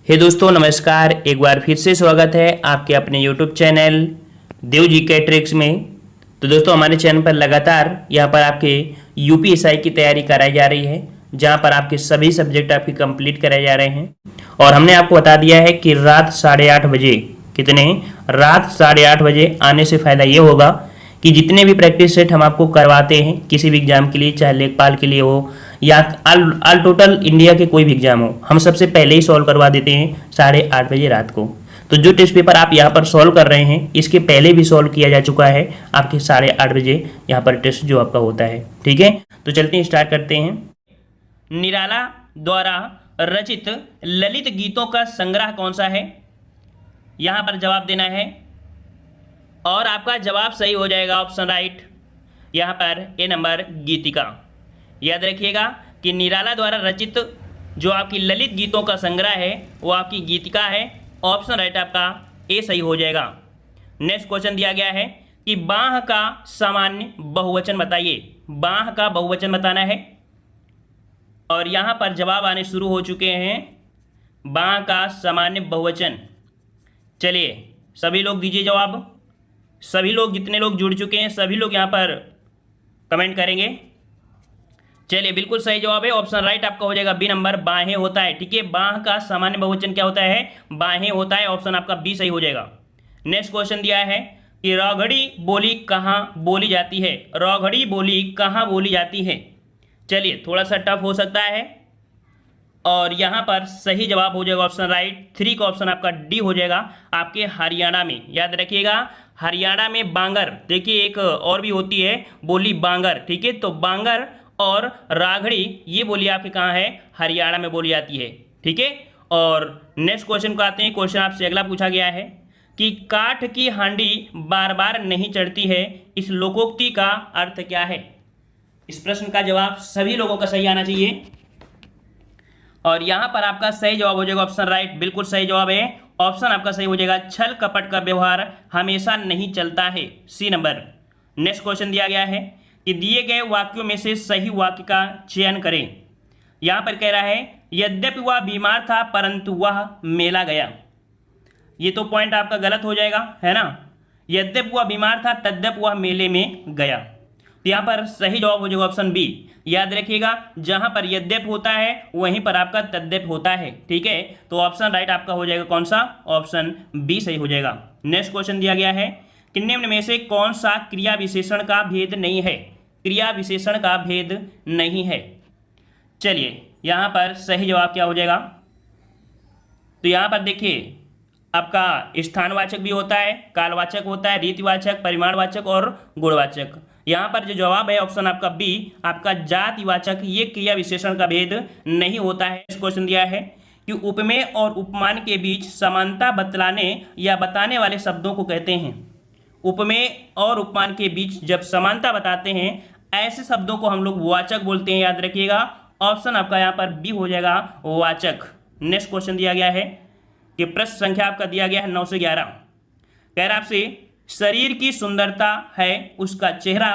हे दोस्तों नमस्कार, एक बार फिर से स्वागत है आपके अपने YouTube चैनल देव जी के ट्रिक्स में। तो दोस्तों हमारे चैनल पर लगातार यहाँ पर आपके यूपीएसआई की तैयारी कराई जा रही है, जहाँ पर आपके सभी सब्जेक्ट आपके कंप्लीट कराए जा रहे हैं। और हमने आपको बता दिया है कि रात 8:30 बजे, रात 8:30 बजे आने से फ़ायदा ये होगा कि जितने भी प्रैक्टिस सेट हम आपको करवाते हैं किसी भी एग्जाम के लिए, चाहे लेखपाल के लिए हो या ऑल टोटल इंडिया के कोई भी एग्जाम हो, हम सबसे पहले ही सॉल्व करवा देते हैं 8:30 बजे रात को। तो जो टेस्ट पेपर आप यहाँ पर सॉल्व कर रहे हैं इसके पहले भी सॉल्व किया जा चुका है आपके 8:30 बजे यहाँ पर टेस्ट जो आपका होता है। ठीक है, तो चलते हैं, स्टार्ट करते हैं। निराला द्वारा रचित ललित गीतों का संग्रह कौन सा है? यहाँ पर जवाब देना है और आपका जवाब सही हो जाएगा, ऑप्शन राइट। यहाँ पर ए नंबर गीतिका। याद रखिएगा कि निराला द्वारा रचित जो आपकी ललित गीतों का संग्रह है वो आपकी गीतिका है, ऑप्शन राइट आपका ए सही हो जाएगा। नेक्स्ट क्वेश्चन दिया गया है कि बाह का सामान्य बहुवचन बताइए। बाह का बहुवचन बताना है और यहाँ पर जवाब आने शुरू हो चुके हैं। बाह का सामान्य बहुवचन, चलिए सभी लोग दीजिए जवाब। सभी लोग, जितने लोग जुड़ चुके हैं सभी लोग यहाँ पर कमेंट करेंगे। चलिए बिल्कुल सही जवाब है, ऑप्शन राइट आपका हो जाएगा बी नंबर, बाहें होता है। ठीक है, बाह का सामान्य बहुवचन क्या होता है? बाहें होता है, ऑप्शन आपका बी सही हो जाएगा। नेक्स्ट क्वेश्चन दिया है कि रौघड़ी बोली कहाँ बोली जाती है? रौघड़ी बोली कहाँ बोली जाती है? चलिए थोड़ा सा टफ हो सकता है और यहाँ पर सही जवाब हो जाएगा ऑप्शन राइट 3 का ऑप्शन आपका डी हो जाएगा, आपके हरियाणा में। याद रखिएगा हरियाणा में बांगर, देखिए एक और भी होती है बोली बांगर। ठीक है, तो बांगर और राघड़ी ये बोली आपके कहाँ है? हरियाणा में बोली जाती है। ठीक है, और नेक्स्ट क्वेश्चन को आते हैं। क्वेश्चन आपसे अगला पूछा गया है कि काठ की हांडी बार बार नहीं चढ़ती है, इस लोकोक्ति का अर्थ क्या है? इस प्रश्न का जवाब सभी लोगों का सही आना चाहिए और यहाँ पर आपका सही जवाब हो जाएगा ऑप्शन राइट, बिल्कुल सही जवाब है, ऑप्शन आपका सही हो जाएगा। छल कपट का व्यवहार हमेशा नहीं चलता है, सी नंबर। नेक्स्ट क्वेश्चन दिया गया है कि दिए गए वाक्यों में से सही वाक्य का चयन करें। यहाँ पर कह रहा है यद्यपि वह बीमार था परंतु वह मेला गया। ये तो पॉइंट आपका गलत हो जाएगा, है ना। यद्यपि वह बीमार था तद्यपि वह मेले में गया, तो यहाँ पर सही जवाब हो जाएगा ऑप्शन बी। याद रखिएगा जहां पर यद्यप होता है वहीं पर आपका तद्यप होता है। ठीक है, तो ऑप्शन राइट आपका हो जाएगा कौन सा? ऑप्शन बी सही हो जाएगा। नेक्स्ट क्वेश्चन दिया गया है कि निम्न में से कौन सा क्रिया विशेषण का भेद नहीं है? क्रिया विशेषण का भेद नहीं है। चलिए यहां पर सही जवाब क्या हो जाएगा? तो यहां पर देखिए आपका स्थानवाचक भी होता है, कालवाचक होता है, रीतिवाचक, परिमाणवाचक और गुणवाचक। यहाँ पर जो जवाब है ऑप्शन आपका बी, आपका जातिवाचक, ये क्रिया विशेषण का भेद नहीं होता है। इस क्वेश्चन दिया है कि उपमेय और उपमान के बीच समानता बतलाने या बताने वाले शब्दों को कहते हैं। उपमेय और उपमान के बीच जब समानता बताते हैं ऐसे शब्दों को हम लोग वाचक बोलते हैं। याद रखिएगा ऑप्शन आपका यहाँ पर बी हो जाएगा, वाचक। नेक्स्ट क्वेश्चन दिया गया है कि प्रश्न संख्या आपका दिया गया है 9 से 11। कह रहा आपसे शरीर की सुंदरता है उसका चेहरा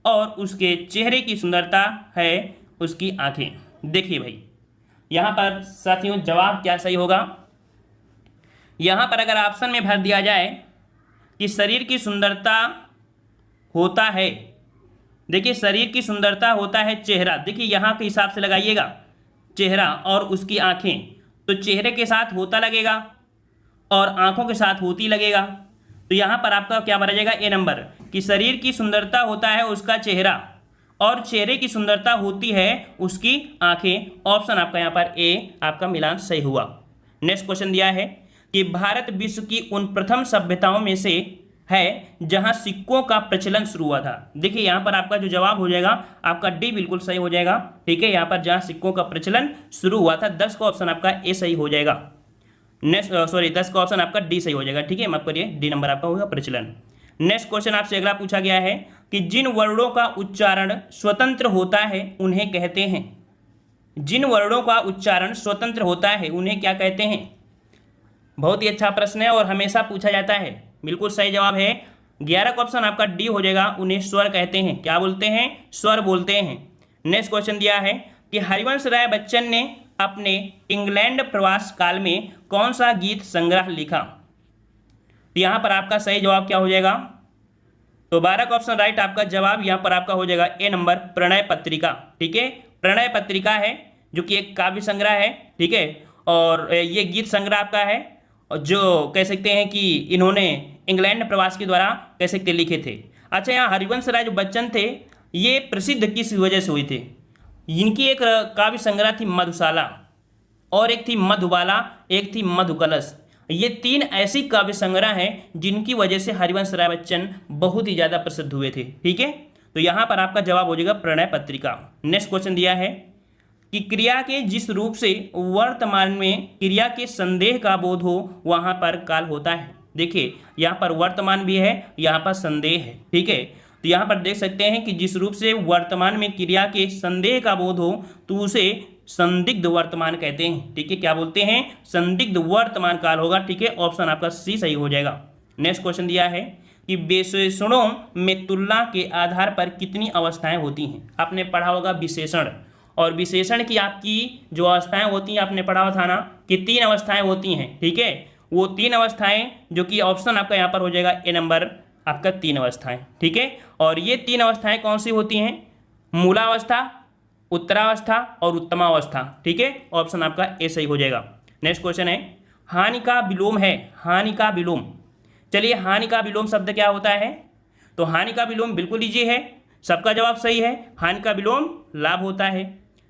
और उसके चेहरे की सुंदरता है उसकी आंखें। देखिए भाई यहाँ पर साथियों जवाब क्या सही होगा? यहाँ पर अगर ऑप्शन में भर दिया जाए कि शरीर की सुंदरता होता है, देखिए शरीर की सुंदरता होता है चेहरा, देखिए यहाँ के हिसाब से लगाइएगा चेहरा और उसकी आंखें, तो चेहरे के साथ होता लगेगा और आंखों के साथ होती लगेगा। तो यहाँ पर आपका क्या भरा जाएगा? ए नंबर, कि शरीर की सुंदरता होता है उसका चेहरा और चेहरे की सुंदरता होती है उसकी आंखें। ऑप्शन आपका यहाँ पर ए आपका मिलान सही हुआ। नेक्स्ट क्वेश्चन दिया है कि भारत विश्व की उन प्रथम सभ्यताओं में से है जहां सिक्कों का प्रचलन शुरू हुआ था। देखिए यहाँ पर आपका जो जवाब हो जाएगा आपका डी बिल्कुल सही हो जाएगा। ठीक है, यहाँ पर जहां सिक्कों का प्रचलन शुरू हुआ था, 10 का ऑप्शन आपका ए सही हो जाएगा। नेक्स्ट 10 का ऑप्शन आपका डी सही हो जाएगा। ठीक है, माफ करिए, डी नंबर आपका होगा प्रचलन। नेक्स्ट क्वेश्चन आपसे अगला पूछा गया है कि जिन वर्णों का उच्चारण स्वतंत्र होता है उन्हें कहते हैं। जिन वर्णों का उच्चारण स्वतंत्र होता है उन्हें क्या कहते हैं? बहुत ही अच्छा प्रश्न है और हमेशा पूछा जाता है। बिल्कुल सही जवाब है 11 का ऑप्शन आपका डी हो जाएगा, उन्हें स्वर कहते हैं। क्या बोलते हैं? स्वर बोलते हैं। नेक्स्ट क्वेश्चन दिया है कि हरिवंश राय बच्चन ने अपने इंग्लैंड प्रवास काल में कौन सा गीत संग्रह लिखा? तो यहाँ पर आपका सही जवाब क्या हो जाएगा? तो 12 का ऑप्शन राइट, आपका जवाब यहाँ पर आपका हो जाएगा ए नंबर, प्रणय पत्रिका। ठीक है, प्रणय पत्रिका है जो कि एक काव्य संग्रह है। ठीक है, और ये गीत संग्रह आपका है, और जो कह सकते हैं कि इन्होंने इंग्लैंड प्रवास के द्वारा कह सकते लिखे थे। अच्छा, यहाँ हरिवंश राय जो बच्चन थे, ये प्रसिद्ध किस वजह से हुए थे? इनकी एक काव्य संग्रह थी मधुशाला, और एक थी मधुबाला, एक थी मधुकलश। ये 3 ऐसी काव्य संग्रह हैं जिनकी वजह से हरिवंश राय बच्चन बहुत ही ज़्यादा प्रसिद्ध हुए थे। ठीक है, तो यहाँ पर आपका जवाब हो जाएगा प्रणय पत्रिका। नेक्स्ट क्वेश्चन दिया है कि क्रिया के जिस रूप से वर्तमान में क्रिया के संदेह का बोध हो वहाँ पर काल होता है। देखिए, यहाँ पर वर्तमान भी है, यहाँ पर संदेह है। ठीक है, तो यहाँ पर देख सकते हैं कि जिस रूप से वर्तमान में क्रिया के संदेह का बोध हो तो उसे संदिग्ध वर्तमान कहते हैं। ठीक है, क्या बोलते हैं? संदिग्ध वर्तमान काल होगा। ठीक है, ऑप्शन आपका सी सही हो जाएगा। नेक्स्ट क्वेश्चन दिया है कि विशेषणों में तुलना के आधार पर कितनी अवस्थाएं होती हैं? आपने पढ़ा होगा विशेषण, और विशेषण की आपकी जो अवस्थाएं होती हैं आपने पढ़ा था ना कि 3 अवस्थाएं होती हैं। ठीक है, वो 3 अवस्थाएं जो कि ऑप्शन आपका यहाँ पर हो जाएगा ए नंबर, आपका 3 अवस्थाएं। ठीक है, और ये 3 अवस्थाएं कौन सी होती हैं? मूलावस्था, उत्तरावस्था और उत्तमावस्था। ठीक है, ऑप्शन आपका ए सही हो जाएगा। नेक्स्ट क्वेश्चन है, हानि का विलोम है, हानि का विलोम। चलिए, हानि का विलोम शब्द क्या होता है? तो हानि का विलोम बिल्कुल इजी है, सबका जवाब सही है। हानि का विलोम लाभ होता है।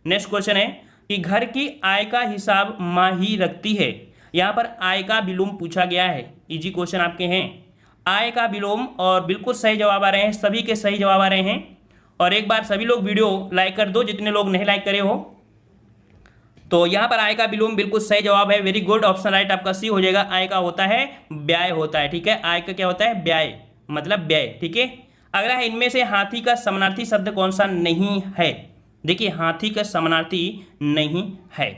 नेक्स्ट क्वेश्चन है कि घर की आय का हिसाब माँ ही रखती है। यहाँ पर आय का विलोम पूछा गया है, इजी क्वेश्चन आपके हैं। आय का विलोम, और बिल्कुल सही जवाब आ रहे हैं, सभी के सही जवाब आ रहे हैं। और एक बार सभी लोग वीडियो लाइक कर दो जितने लोग नहीं लाइक करे हो। तो यहाँ पर आय का विलोम बिल्कुल सही जवाब है, वेरी गुड, ऑप्शन राइट आपका सी हो जाएगा। आय का होता है व्यय होता है। ठीक है, आय का क्या होता है? व्यय, मतलब व्यय। ठीक है, अगला है, इनमें से हाथी का समानार्थी शब्द कौन सा नहीं है? देखिए, हाथी का समानार्थी नहीं है।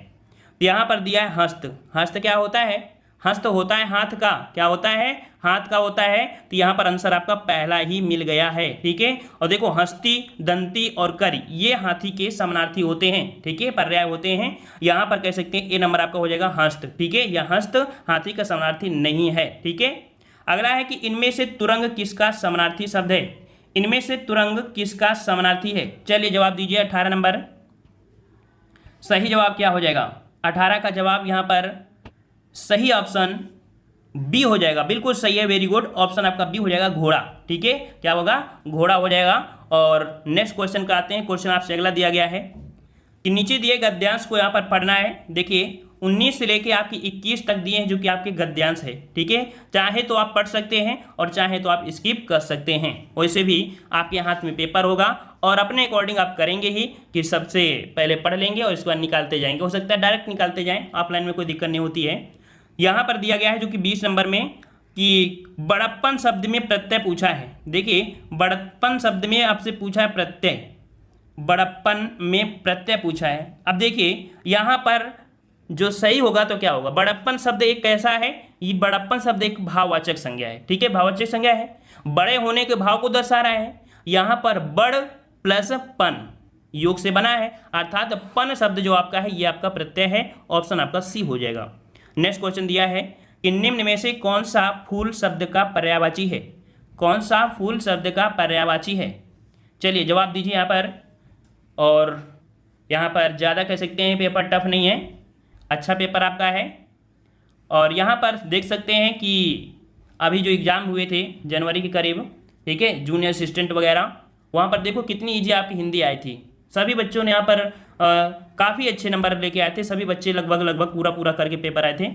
यहाँ पर दिया है हस्त। हस्त क्या होता है? हस्त होता है हाथ का। क्या होता है? हाथ का होता है। तो यहाँ पर आंसर आपका पहला ही मिल गया है। ठीक है, और देखो, हस्ती, दंती और करी ये हाथी के समानार्थी होते हैं। ठीक है, पर्याय होते हैं। यहाँ पर कह सकते हैं ए नंबर आपका हो जाएगा हस्त। ठीक है, यह हस्त हाथी का समानार्थी नहीं है। ठीक है, अगला है कि इनमें से तुरंग किसका समानार्थी शब्द है? इनमें से तुरंग किसका समानार्थी है? चलिए जवाब दीजिए। 18 नंबर सही जवाब क्या हो जाएगा? 18 का जवाब यहाँ पर सही ऑप्शन बी हो जाएगा। बिल्कुल सही है, वेरी गुड, ऑप्शन आपका बी हो जाएगा, घोड़ा। ठीक है, क्या होगा? घोड़ा हो जाएगा। और नेक्स्ट क्वेश्चन का आते हैं। क्वेश्चन आपसे अगला दिया गया है कि नीचे दिए गद्यांश को यहाँ पर पढ़ना है। देखिए, 19 से लेके आपकी 21 तक दिए हैं जो कि आपके गद्यांश है। ठीक है, चाहे तो आप पढ़ सकते हैं और चाहे तो आप स्किप कर सकते हैं। वैसे भी आपके हाथ में पेपर होगा और अपने अकॉर्डिंग आप करेंगे ही कि सबसे पहले पढ़ लेंगे और इसके बाद निकालते जाएंगे। हो सकता है डायरेक्ट निकालते जाएं, ऑफलाइन में कोई दिक्कत नहीं होती है। यहाँ पर दिया गया है जो कि 20 नंबर में कि बड़प्पन शब्द में प्रत्यय पूछा है। देखिए, बड़प्पन शब्द में आपसे पूछा है प्रत्यय, बड़प्पन में प्रत्यय पूछा है। अब देखिए, यहाँ पर जो सही होगा तो क्या होगा? बड़प्पन शब्द एक कैसा है? ये बड़प्पन शब्द एक भाववाचक संज्ञा है। ठीक है, भाववाचक संज्ञा है, बड़े होने के भाव को दर्शा रहा है। यहाँ पर बड़ प्लस पन योग से बना है, अर्थात पन शब्द जो आपका है ये आपका प्रत्यय है। ऑप्शन आपका सी हो जाएगा। नेक्स्ट क्वेश्चन दिया है कि निम्न में से कौन सा फूल शब्द का पर्यायवाची है? कौन सा फूल शब्द का पर्यायवाची है? चलिए जवाब दीजिए यहाँ पर। और यहाँ पर ज़्यादा कह सकते हैं पेपर टफ नहीं है, अच्छा पेपर आपका है। और यहाँ पर देख सकते हैं कि अभी जो एग्ज़ाम हुए थे जनवरी के करीब, ठीक है, जूनियर असिस्टेंट वगैरह, वहाँ पर देखो कितनी ईजी आपकी हिंदी आई थी। सभी बच्चों ने यहाँ पर काफ़ी अच्छे नंबर लेके आए थे। सभी बच्चे लगभग पूरा करके पेपर आए थे।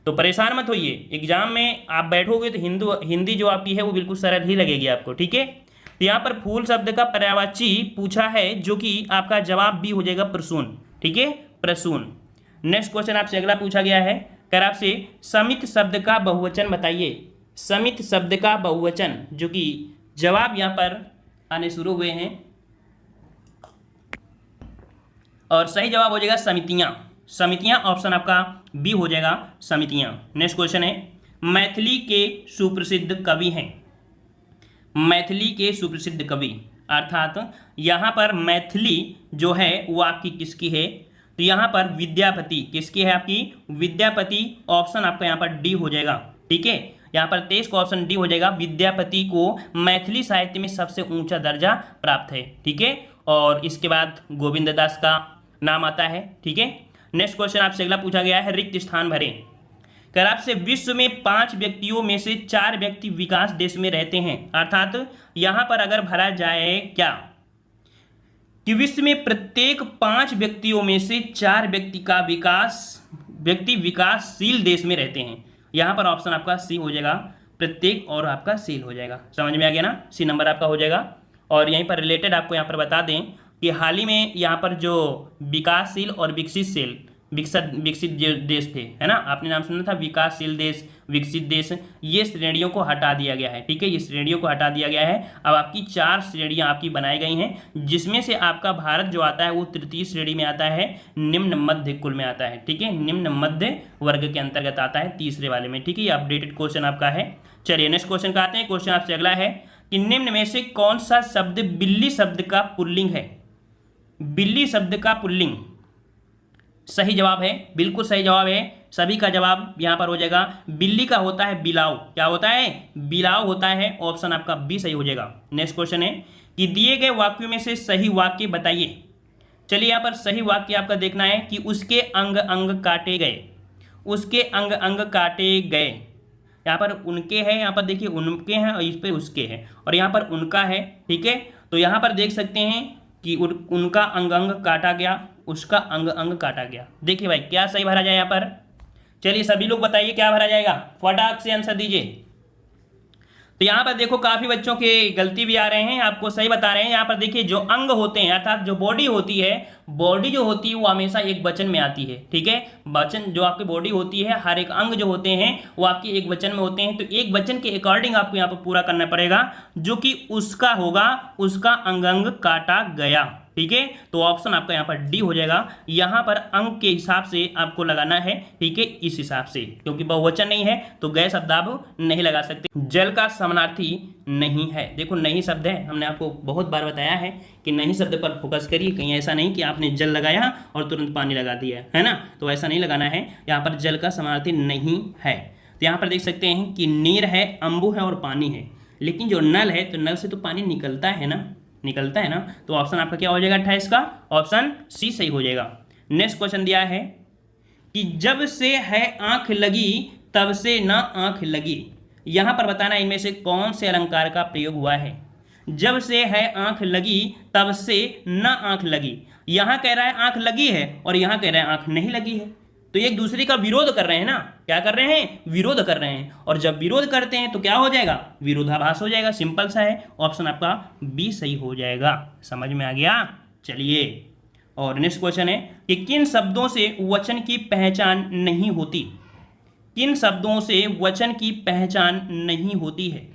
तो परेशान मत होइए, एग्जाम में आप बैठोगे तो हिंदी जो आपकी है वो बिल्कुल सरल ही लगेगी आपको। ठीक है, तो यहाँ पर फूल शब्द का पर्यायवाची पूछा है जो कि आपका जवाब भी हो जाएगा प्रसून। ठीक है, प्रसून। नेक्स्ट क्वेश्चन आपसे अगला पूछा गया है, कर आपसे समित शब्द का बहुवचन बताइए। समित शब्द का बहुवचन, जो कि जवाब यहाँ पर आने शुरू हुए हैं और सही जवाब हो जाएगा समितियां। समितियां ऑप्शन आपका बी हो जाएगा, समितियां। नेक्स्ट क्वेश्चन है, मैथिली के सुप्रसिद्ध कवि हैं। मैथिली के सुप्रसिद्ध कवि, अर्थात यहाँ पर मैथिली जो है वो आपकी किसकी है? तो यहाँ पर विद्यापति किसकी है? आपकी विद्यापति। ऑप्शन आपका यहाँ पर डी हो जाएगा। ठीक है, यहाँ पर 23 का ऑप्शन डी हो जाएगा। विद्यापति को मैथिली साहित्य में सबसे ऊंचा दर्जा प्राप्त है। ठीक है, और इसके बाद गोविंद दास का नाम आता है। ठीक है, नेक्स्ट क्वेश्चन आपसे अगला पूछा गया है, रिक्त स्थान भरें। कर आपसे विश्व में 5 व्यक्तियों में से 4 व्यक्ति विकास देश में रहते हैं, अर्थात यहां पर अगर भरा जाए क्या कि विश्व में प्रत्येक 5 व्यक्तियों में से 4 व्यक्ति विकासशील देश में रहते हैं। यहां पर ऑप्शन आपका सी हो जाएगा, प्रत्येक और आपका शील हो जाएगा। समझ में आ गया ना? सी नंबर आपका हो जाएगा। और यहीं पर रिलेटेड आपको यहाँ पर बता दें कि हाल ही में यहाँ पर जो विकासशील और विकसित जो देश थे, है ना, आपने नाम सुना था विकासशील देश, विकसित देश, ये श्रेणियों को हटा दिया गया है। ठीक है, ये श्रेणियों को हटा दिया गया है। अब आपकी 4 श्रेणियां आपकी बनाई गई हैं, जिसमें से आपका भारत जो आता है वो तृतीय श्रेणी में आता है, निम्न मध्य कुल में आता है। ठीक है, निम्न मध्य वर्ग के अंतर्गत आता है, तीसरे वाले में। ठीक है, ये अपडेटेड क्वेश्चन आपका है। चलिए नेक्स्ट क्वेश्चन का आते हैं। क्वेश्चन आपसे अगला है कि निम्न में से कौन सा शब्द बिल्ली शब्द का पुल्लिंग है? बिल्ली शब्द का पुल्लिंग सही जवाब है, बिल्कुल सही जवाब है। सभी का जवाब यहां पर हो जाएगा। बिल्ली का होता है बिलाव। क्या होता है? बिलाव होता है। ऑप्शन आपका बी सही हो जाएगा। नेक्स्ट क्वेश्चन है कि दिए गए वाक्यों में से सही वाक्य बताइए। चलिए यहां पर सही वाक्य आपका देखना है कि उसके अंग अंग काटे गए, उसके अंग अंग काटे गए। यहाँ पर उनके है, यहाँ पर देखिए उनके हैं और इस पे उसके है, और यहाँ पर उनका है। ठीक है, तो यहाँ पर देख सकते हैं कि उनका अंग अंग काटा गया, उसका अंग अंग काटा गया। देखिए भाई क्या सही भरा जाए यहाँ पर? चलिए सभी लोग बताइए क्या भरा जाएगा, फटाक से आंसर दीजिए। तो यहाँ पर देखो काफी बच्चों के गलती भी आ रहे हैं, आपको सही बता रहे हैं। यहाँ पर देखिए जो अंग होते हैं अर्थात जो बॉडी होती है, बॉडी जो होती है वो हमेशा एक वचन में आती है। ठीक है, वचन जो आपकी बॉडी होती है, हर एक अंग जो होते हैं वो आपके एक वचन में होते हैं। तो एक वचन के अकॉर्डिंग आपको यहाँ पर पूरा करना पड़ेगा, जो कि उसका होगा, उसका अंग अंग काटा गया। ठीक है, तो ऑप्शन आपका यहाँ पर डी हो जाएगा। यहाँ पर अंग के हिसाब से आपको लगाना है। ठीक है, इस हिसाब से, क्योंकि बहुवचन नहीं है तो गए शब्द आप नहीं लगा सकते। जल का समानार्थी नहीं है। देखो नहीं शब्द है, हमने आपको बहुत बार बताया है कि नहीं शब्द पर फोकस करिए। कहीं ऐसा नहीं कि आपने जल लगाया और तुरंत पानी लगा दिया, है ना, तो ऐसा नहीं लगाना है। यहाँ पर जल का समानार्थी नहीं है। तो यहाँ पर देख सकते हैं कि नीर है, अम्बु है और पानी है, लेकिन जो नल है तो नल से तो पानी निकलता है ना, निकलता है ना। तो ऑप्शन आपका क्या हो जाएगा 28 का? ऑप्शन सी सही हो जाएगा। नेक्स्ट क्वेश्चन दिया है कि जब से है आंख लगी तब से ना आंख लगी। यहां पर बताना इनमें से कौन से अलंकार का प्रयोग हुआ है। जब से है आंख लगी तब से ना आंख लगी। यहां कह रहा है आंख लगी है और यहां कह रहा है आंख नहीं लगी है, तो एक दूसरे का विरोध कर रहे हैं ना। क्या कर रहे हैं? विरोध कर रहे हैं। और जब विरोध करते हैं तो क्या हो जाएगा? विरोधाभास हो जाएगा। सिंपल सा है, ऑप्शन आपका बी सही हो जाएगा। समझ में आ गया? चलिए, और नेक्स्ट क्वेश्चन है कि किन शब्दों से वचन की पहचान नहीं होती? किन शब्दों से वचन की पहचान नहीं होती है?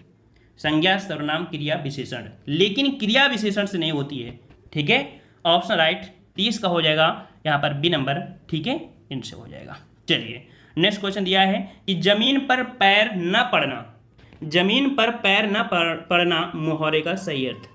संज्ञा, सर्वनाम, क्रिया, विशेषण, लेकिन क्रिया विशेषण से नहीं होती है। ठीक है, ऑप्शन राइट 30 का हो जाएगा यहाँ पर बी नंबर। ठीक है, इनसे हो जाएगा। चलिए नेक्स्ट क्वेश्चन दिया है कि जमीन पर पैर न पड़ना। जमीन पर पैर न पड़ना मुहावरे का सही अर्थ।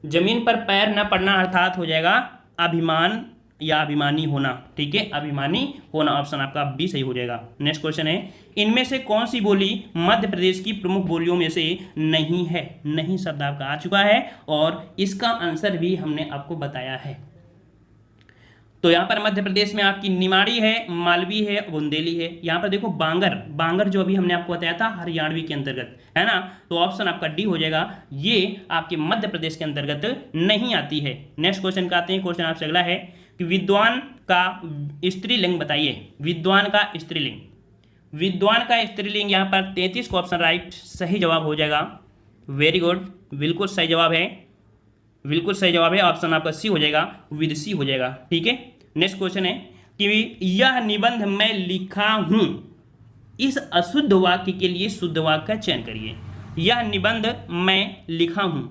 जमीन पर पैर न पड़ना अर्थात हो जाएगा अभिमान या अभिमानी होना। ठीक है, अभिमानी होना। ऑप्शन आपका बी सही हो जाएगा। नेक्स्ट क्वेश्चन है इनमें से कौन सी बोली मध्य प्रदेश की प्रमुख बोलियों में से नहीं है? नहीं शब्द आपका आ चुका है और इसका आंसर भी हमने आपको बताया है। तो यहाँ पर मध्य प्रदेश में आपकी निमाड़ी है, मालवी है, बुंदेली है। यहाँ पर देखो बांगर, बांगर जो अभी हमने आपको बताया था हरियाणवी के अंतर्गत, है ना, तो ऑप्शन आपका डी हो जाएगा। ये आपके मध्य प्रदेश के अंतर्गत नहीं आती है। नेक्स्ट क्वेश्चन का आते हैं। क्वेश्चन आपसे अगला है कि विद्वान का स्त्रीलिंग बताइए। विद्वान का स्त्रीलिंग, विद्वान का स्त्रीलिंग यहाँ पर 33 का ऑप्शन राइट सही जवाब हो जाएगा। वेरी गुड, बिल्कुल सही जवाब है, बिल्कुल सही जवाब है। ऑप्शन आपका सी हो जाएगा, विदुषी हो जाएगा। ठीक है, नेक्स्ट क्वेश्चन है कि यह निबंध मैं लिखा हूं, इस अशुद्ध वाक्य के लिए शुद्ध वाक्य का चयन करिए। यह निबंध मैं लिखा हूं,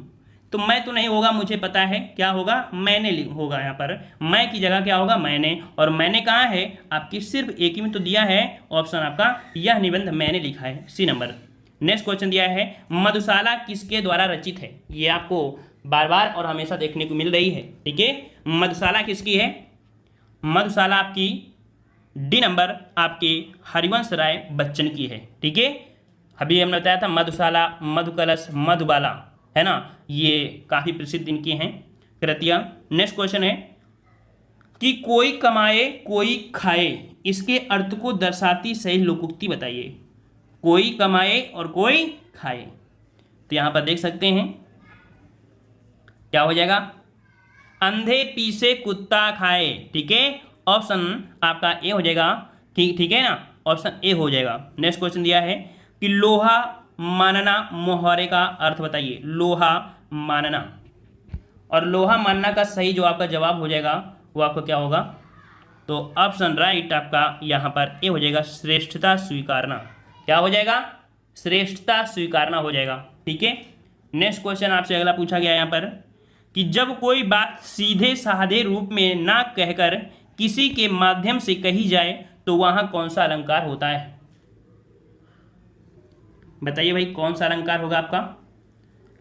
तो मैं तो नहीं होगा, मुझे पता है क्या होगा, मैंने होगा। यहाँ पर मैं की जगह क्या होगा? मैंने। और मैंने कहा है आपकी सिर्फ एक ही में तो दिया है, ऑप्शन आपका यह निबंध मैंने लिखा है, सी नंबर। नेक्स्ट क्वेश्चन दिया है मधुशाला किसके द्वारा रचित है? ये आपको बार बार और हमेशा देखने को मिल रही है। ठीक है, मधुशाला किसकी है? मधुशाला आपकी डी नंबर आपके हरिवंश राय बच्चन की है। ठीक है, अभी हमने बताया था मधुशाला, मधुकलश, मधुबाला, है ना, ये काफ़ी प्रसिद्ध इनकी हैं कृतियाँ। नेक्स्ट क्वेश्चन है कि कोई कमाए कोई खाए, इसके अर्थ को दर्शाती सही लोकोक्ति बताइए। कोई कमाए और कोई खाए, तो यहाँ पर देख सकते हैं क्या हो जाएगा, अंधे पीसे कुत्ता खाए। ठीक है, ऑप्शन आपका ए हो जाएगा। ठीक है ना, ऑप्शन ए हो जाएगा। नेक्स्ट क्वेश्चन दिया है कि लोहा मानना मुहावरे का अर्थ बताइए। लोहा मानना, और लोहा मानना का सही जो आपका जवाब हो जाएगा वो आपका क्या होगा, तो ऑप्शन राइट आपका यहाँ पर ए हो जाएगा, श्रेष्ठता स्वीकारना। क्या हो जाएगा, श्रेष्ठता स्वीकारना हो जाएगा। ठीक है, नेक्स्ट क्वेश्चन आपसे अगला पूछा गया यहाँ पर कि जब कोई बात सीधे साधे रूप में ना कहकर किसी के माध्यम से कही जाए तो वहां कौन सा अलंकार होता है। बताइए भाई कौन सा अलंकार होगा आपका।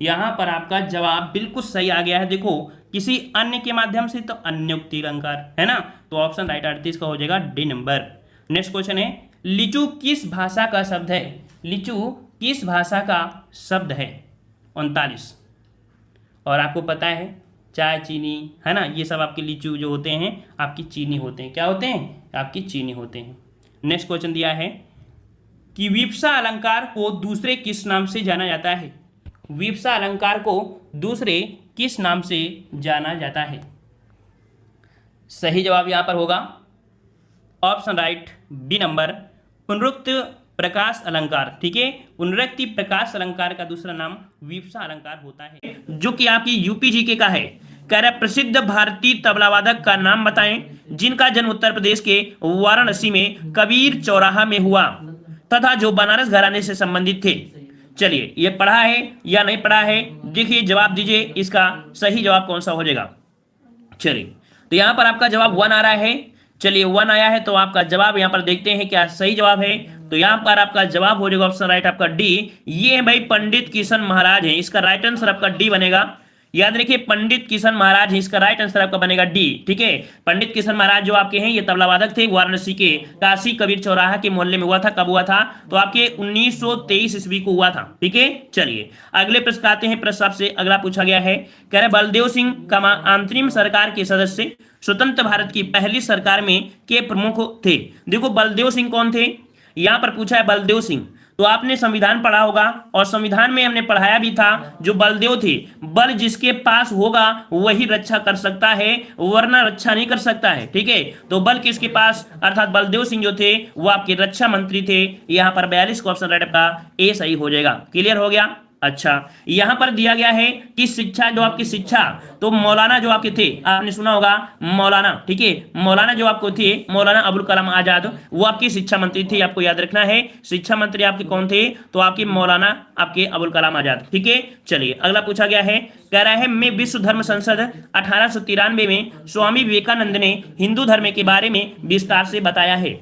यहां पर आपका जवाब बिल्कुल सही आ गया है। देखो, किसी अन्य के माध्यम से तो अन्योक्ति अलंकार, है ना, तो ऑप्शन राइट 38 का हो जाएगा डी नंबर। नेक्स्ट क्वेश्चन है लिचू किस भाषा का शब्द है। लिचू किस भाषा का शब्द है, 39। और आपको पता है चाय चीनी, है ना, ये सब आपके लीचू जो होते हैं आपकी चीनी होते हैं। क्या होते हैं, आपकी चीनी होते हैं। नेक्स्ट क्वेश्चन दिया है कि विप्सा अलंकार को दूसरे किस नाम से जाना जाता है। विप्सा अलंकार को दूसरे किस नाम से जाना जाता है। सही जवाब यहां पर होगा ऑप्शन राइट बी नंबर, पुनरुक्त प्रकाश अलंकार। ठीक है, पुनरुक्ति प्रकाश अलंकार का दूसरा नाम विप्सा अलंकार होता है, जो कि आपकी यूपी जीके का है। कह रहा है प्रसिद्ध भारतीय तबलावादक का नाम बताएं जिनका जन्म उत्तर प्रदेश के वाराणसी में कबीर चौराहा में हुआ तथा जो बनारस घराने से संबंधित थे। चलिए, ये पढ़ा है या नहीं पढ़ा है, देखिए जवाब दीजिए, इसका सही जवाब कौन सा हो जाएगा। चलिए, तो यहां पर आपका जवाब 1 आ रहा है। चलिए 1 आया है तो आपका जवाब यहां पर देखते हैं क्या सही जवाब है। तो यहां पर आपका जवाब हो जाएगा ऑप्शन राइट आपका डी। ये है भाई पंडित किशन महाराज है, इसका राइट आंसर आपका डी बनेगा। याद रखिए पंडित किशन महाराज है, इसका राइट आंसर आपका बनेगा डी। ठीक है, पंडित किशन महाराज जो आपके हैं ये तबलावादक थे, वाराणसी के काशी कबीर चौराहा के मोहल्ले में हुआ था। कब हुआ था, तो आपके 1923 ईस्वी को हुआ था। ठीक है, चलिए अगले प्रश्न आते हैं। प्रश्न आपसे अगला पूछा गया है, कह रहे बलदेव सिंह अंतरिम सरकार के सदस्य स्वतंत्र भारत की पहली सरकार में के प्रमुख थे। देखो बलदेव सिंह कौन थे, यहां पर पूछा है बलदेव सिंह। तो आपने संविधान पढ़ा होगा और संविधान में हमने पढ़ाया भी था, जो बलदेव थे, बल जिसके पास होगा वही रक्षा कर सकता है, वरना रक्षा नहीं कर सकता है। ठीक है, तो बल किसके पास, अर्थात बलदेव सिंह जो थे वो आपके रक्षा मंत्री थे। यहां पर 42 का ऑप्शन राइट आपका ए सही हो जाएगा। क्लियर हो गया। अच्छा, यहां पर दिया गया है कि शिक्षा, जो आपकी शिक्षा, तो मौलाना जो आपके थे, आपने सुना होगा मौलाना। ठीक है, मौलाना जो आपको थे, मौलाना अबुल कलाम आजाद, वो आपके शिक्षा मंत्री थे। आपको याद रखना है शिक्षा मंत्री आपके कौन थे, तो आपके मौलाना आपके अबुल कलाम आजाद। ठीक है, चलिए अगला पूछा गया है, कह रहा है मैं विश्व धर्म संसद 1893 में स्वामी विवेकानंद ने हिंदू धर्म के बारे में विस्तार से बताया है।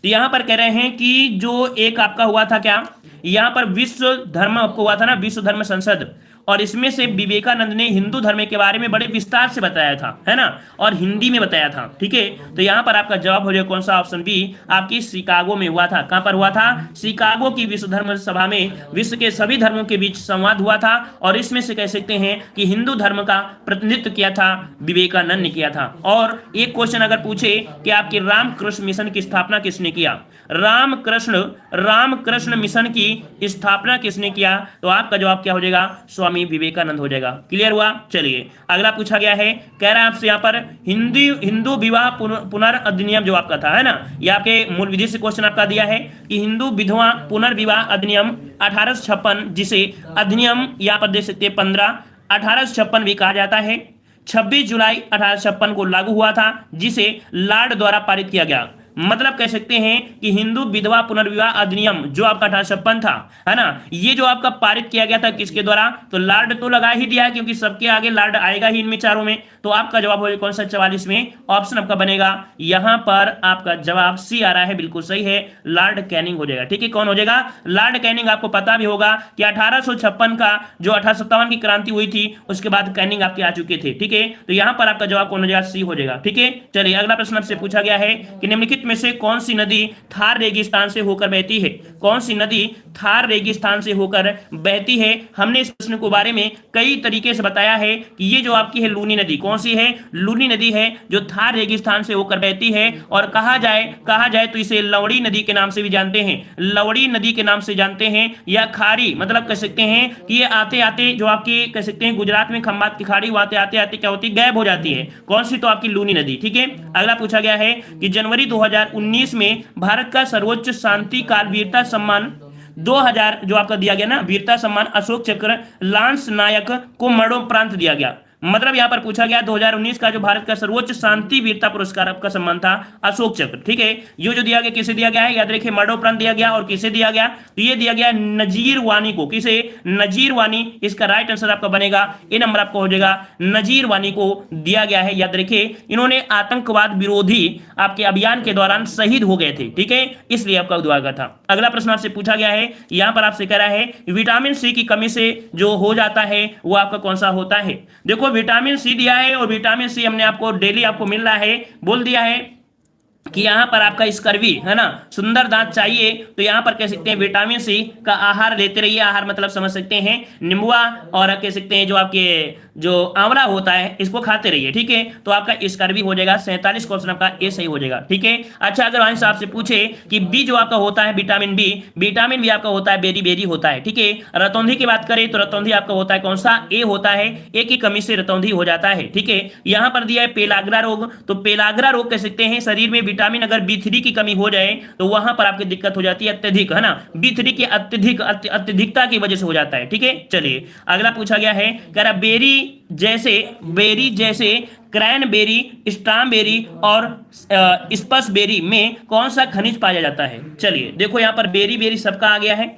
तो यहां पर कह रहे हैं कि जो एक आपका हुआ था क्या, यहां पर विश्व धर्म आपको हुआ था ना, विश्व धर्म संसद, और इसमें से विवेकानंद ने हिंदू धर्म के बारे में बड़े विस्तार से बताया था, है ना, और हिंदी में बताया था। ठीक है, तो यहां पर आपका जवाब हो जाएगा कौन सा, ऑप्शन बी, आपकी शिकागो में हुआ था। कहां पर हुआ था, शिकागो की विश्व धर्म सभा में विश्व के सभी धर्मों के बीच संवाद हुआ था, और इसमें से कह सकते हैं कि हिंदू धर्म का प्रतिनिधित्व किया था विवेकानंद ने किया था। और एक क्वेश्चन अगर पूछे कि आपके रामकृष्ण मिशन की स्थापना किसने किया, रामकृष्ण मिशन की स्थापना किसने किया, तो आपका जवाब क्या हो जाएगा, स्वामी विवेकानंद हो जाएगा। क्लियर हुआ। चलिए अगला पूछा गया है, कह रहा है आपसे यहाँ पर हिंदू विवाह पुनर्अधिनियम जो आपका था, है ना, ये आपके मूल विधि से क्वेश्चन आपका दिया है कि हिंदू विधवा पुनर्विवाह अधिनियम 1856, जिसे अधिनियम यहाँ पर देख सकते हैं 1856 भी कहा जाता है, 26 जुलाई 1856 को लागू हुआ था, जिसे लॉर्ड द्वारा पारित किया गया। मतलब कह सकते हैं कि हिंदू विधवा पुनर्विवाह अधिनियम जो आपका 1856 था, है ना, ये जो आपका पारित किया गया था किसके द्वारा, तो लॉर्ड तो लगा ही दिया है क्योंकि सबके आगे लॉर्ड आएगा ही इनमें चारों में। तो आपका जवाब होगा कौन सा 44 में ऑप्शन आपका बनेगा, यहां पर आपका जवाब सी आ रहा है, बिल्कुल सही है, लॉर्ड कैनिंग हो जाएगा। ठीक है, कौन हो जाएगा, लॉर्ड कैनिंग। आपको पता भी होगा कि 1856 का जो 1857 की क्रांति हुई थी उसके बाद कैनिंग आपके आ चुके थे। ठीक है, तो यहां पर आपका जवाब कौन हो जाएगा, सी हो जाएगा। ठीक है, चलिए अगला प्रश्न आपसे पूछा गया है कि निम्नलिखित में से कौन सी नदी थार रेगिस्तान से होकर बहती है, कौन सी नदी थार रेगिस्तान से होकर बहती है। हमने इस प्रश्न के बारे में कई तरीके से बताया है कि ये जो आपकी है लूनी नदी, कौन सी है, लूनी नदी है जो थार रेगिस्तान से होकर बहती है, और कहा जाए तो इसे लवड़ी नदी के नाम से भी जानते हैं, लवड़ी नदी के नाम से जानते हैं, या खारी, मतलब कह सकते हैं कि ये आते आते जो आपकी कह सकते हैं गुजरात में खंबात की खाड़ी आते आते आते क्या होती है, गायब हो जाती है। कौन सी, तो आपकी लूनी नदी। ठीक है, अगला पूछा गया है कि जनवरी 2019 में भारत का सर्वोच्च शांति काल वीरता सम्मान 2000 जो आपका दिया गया ना, वीरता सम्मान अशोक चक्र लांस नायक को मरणोपरांत दिया गया। मतलब यहां पर पूछा गया 2019 का जो भारत का सर्वोच्च शांति वीरता पुरस्कार आपका सम्मान था अशोक चक्र। ठीक है, ये जो दिया गया किसे दिया गया है, याद रखिए मरणोपरांत दिया गया, और किसे दिया गया, तो ये दिया गया नजीर वानी को। किसे, नजीर वानी। इसका राइट आंसर आपका बनेगा ए नंबर आपका हो जाएगा, नजीर वानी को दिया गया है। याद रखिए इन्होंने आतंकवाद विरोधी आपके अभियान के दौरान शहीद हो गए थे। ठीक है, इसलिए आपका दिया गया था। अगला प्रश्न आपसे पूछा गया है, यहां पर आपसे कह रहा है विटामिन सी की कमी से जो हो जाता है वो आपका कौन सा होता है। देखो विटामिन सी दिया है, और विटामिन सी हमने आपको डेली आपको मिल रहा है, बोल दिया है कि यहां पर आपका स्कर्वी है ना, सुंदर दांत चाहिए, तो यहां पर कह सकते हैं विटामिन सी का आहार लेते रहिए। आहार मतलब समझ सकते हैं नींबुआ, और कह सकते हैं जो आपके जो आंवला होता है इसको खाते रहिए। ठीक है, तो आपका स्कर्वी हो जाएगा 47 क्वेश्चन आपका ए सही हो जाएगा। ठीक है, अच्छा अगर वहां से आपसे पूछे कि बी जो आपका होता है विटामिन बी, विटामिन बी आपका होता है बेरी बेरी होता है। ठीक है, रतौंधी की बात करें तो रतौंधी आपका होता है कौन सा, ए होता है, ए की कमी से रतौंधी हो जाता है। ठीक है, यहां पर दिया है पेलाग्रा रोग, तो पेलाग्रा रोग कह सकते हैं शरीर में विटामिन अगर B3 की कमी हो जाए तो वहां पर आपकी दिक्कत हो जाती है अत्यधिक, है ना, B3 की अत्यधिकता की वजह से हो जाता है। ठीक है, चलिए अगला पूछा गया है, कह रहा बेरी जैसे क्रैनबेरी, स्ट्रॉबेरी और स्पसबेरी में कौन सा खनिज पाया जाता है। चलिए देखो यहां पर बेरी बेरी सबका आ गया है।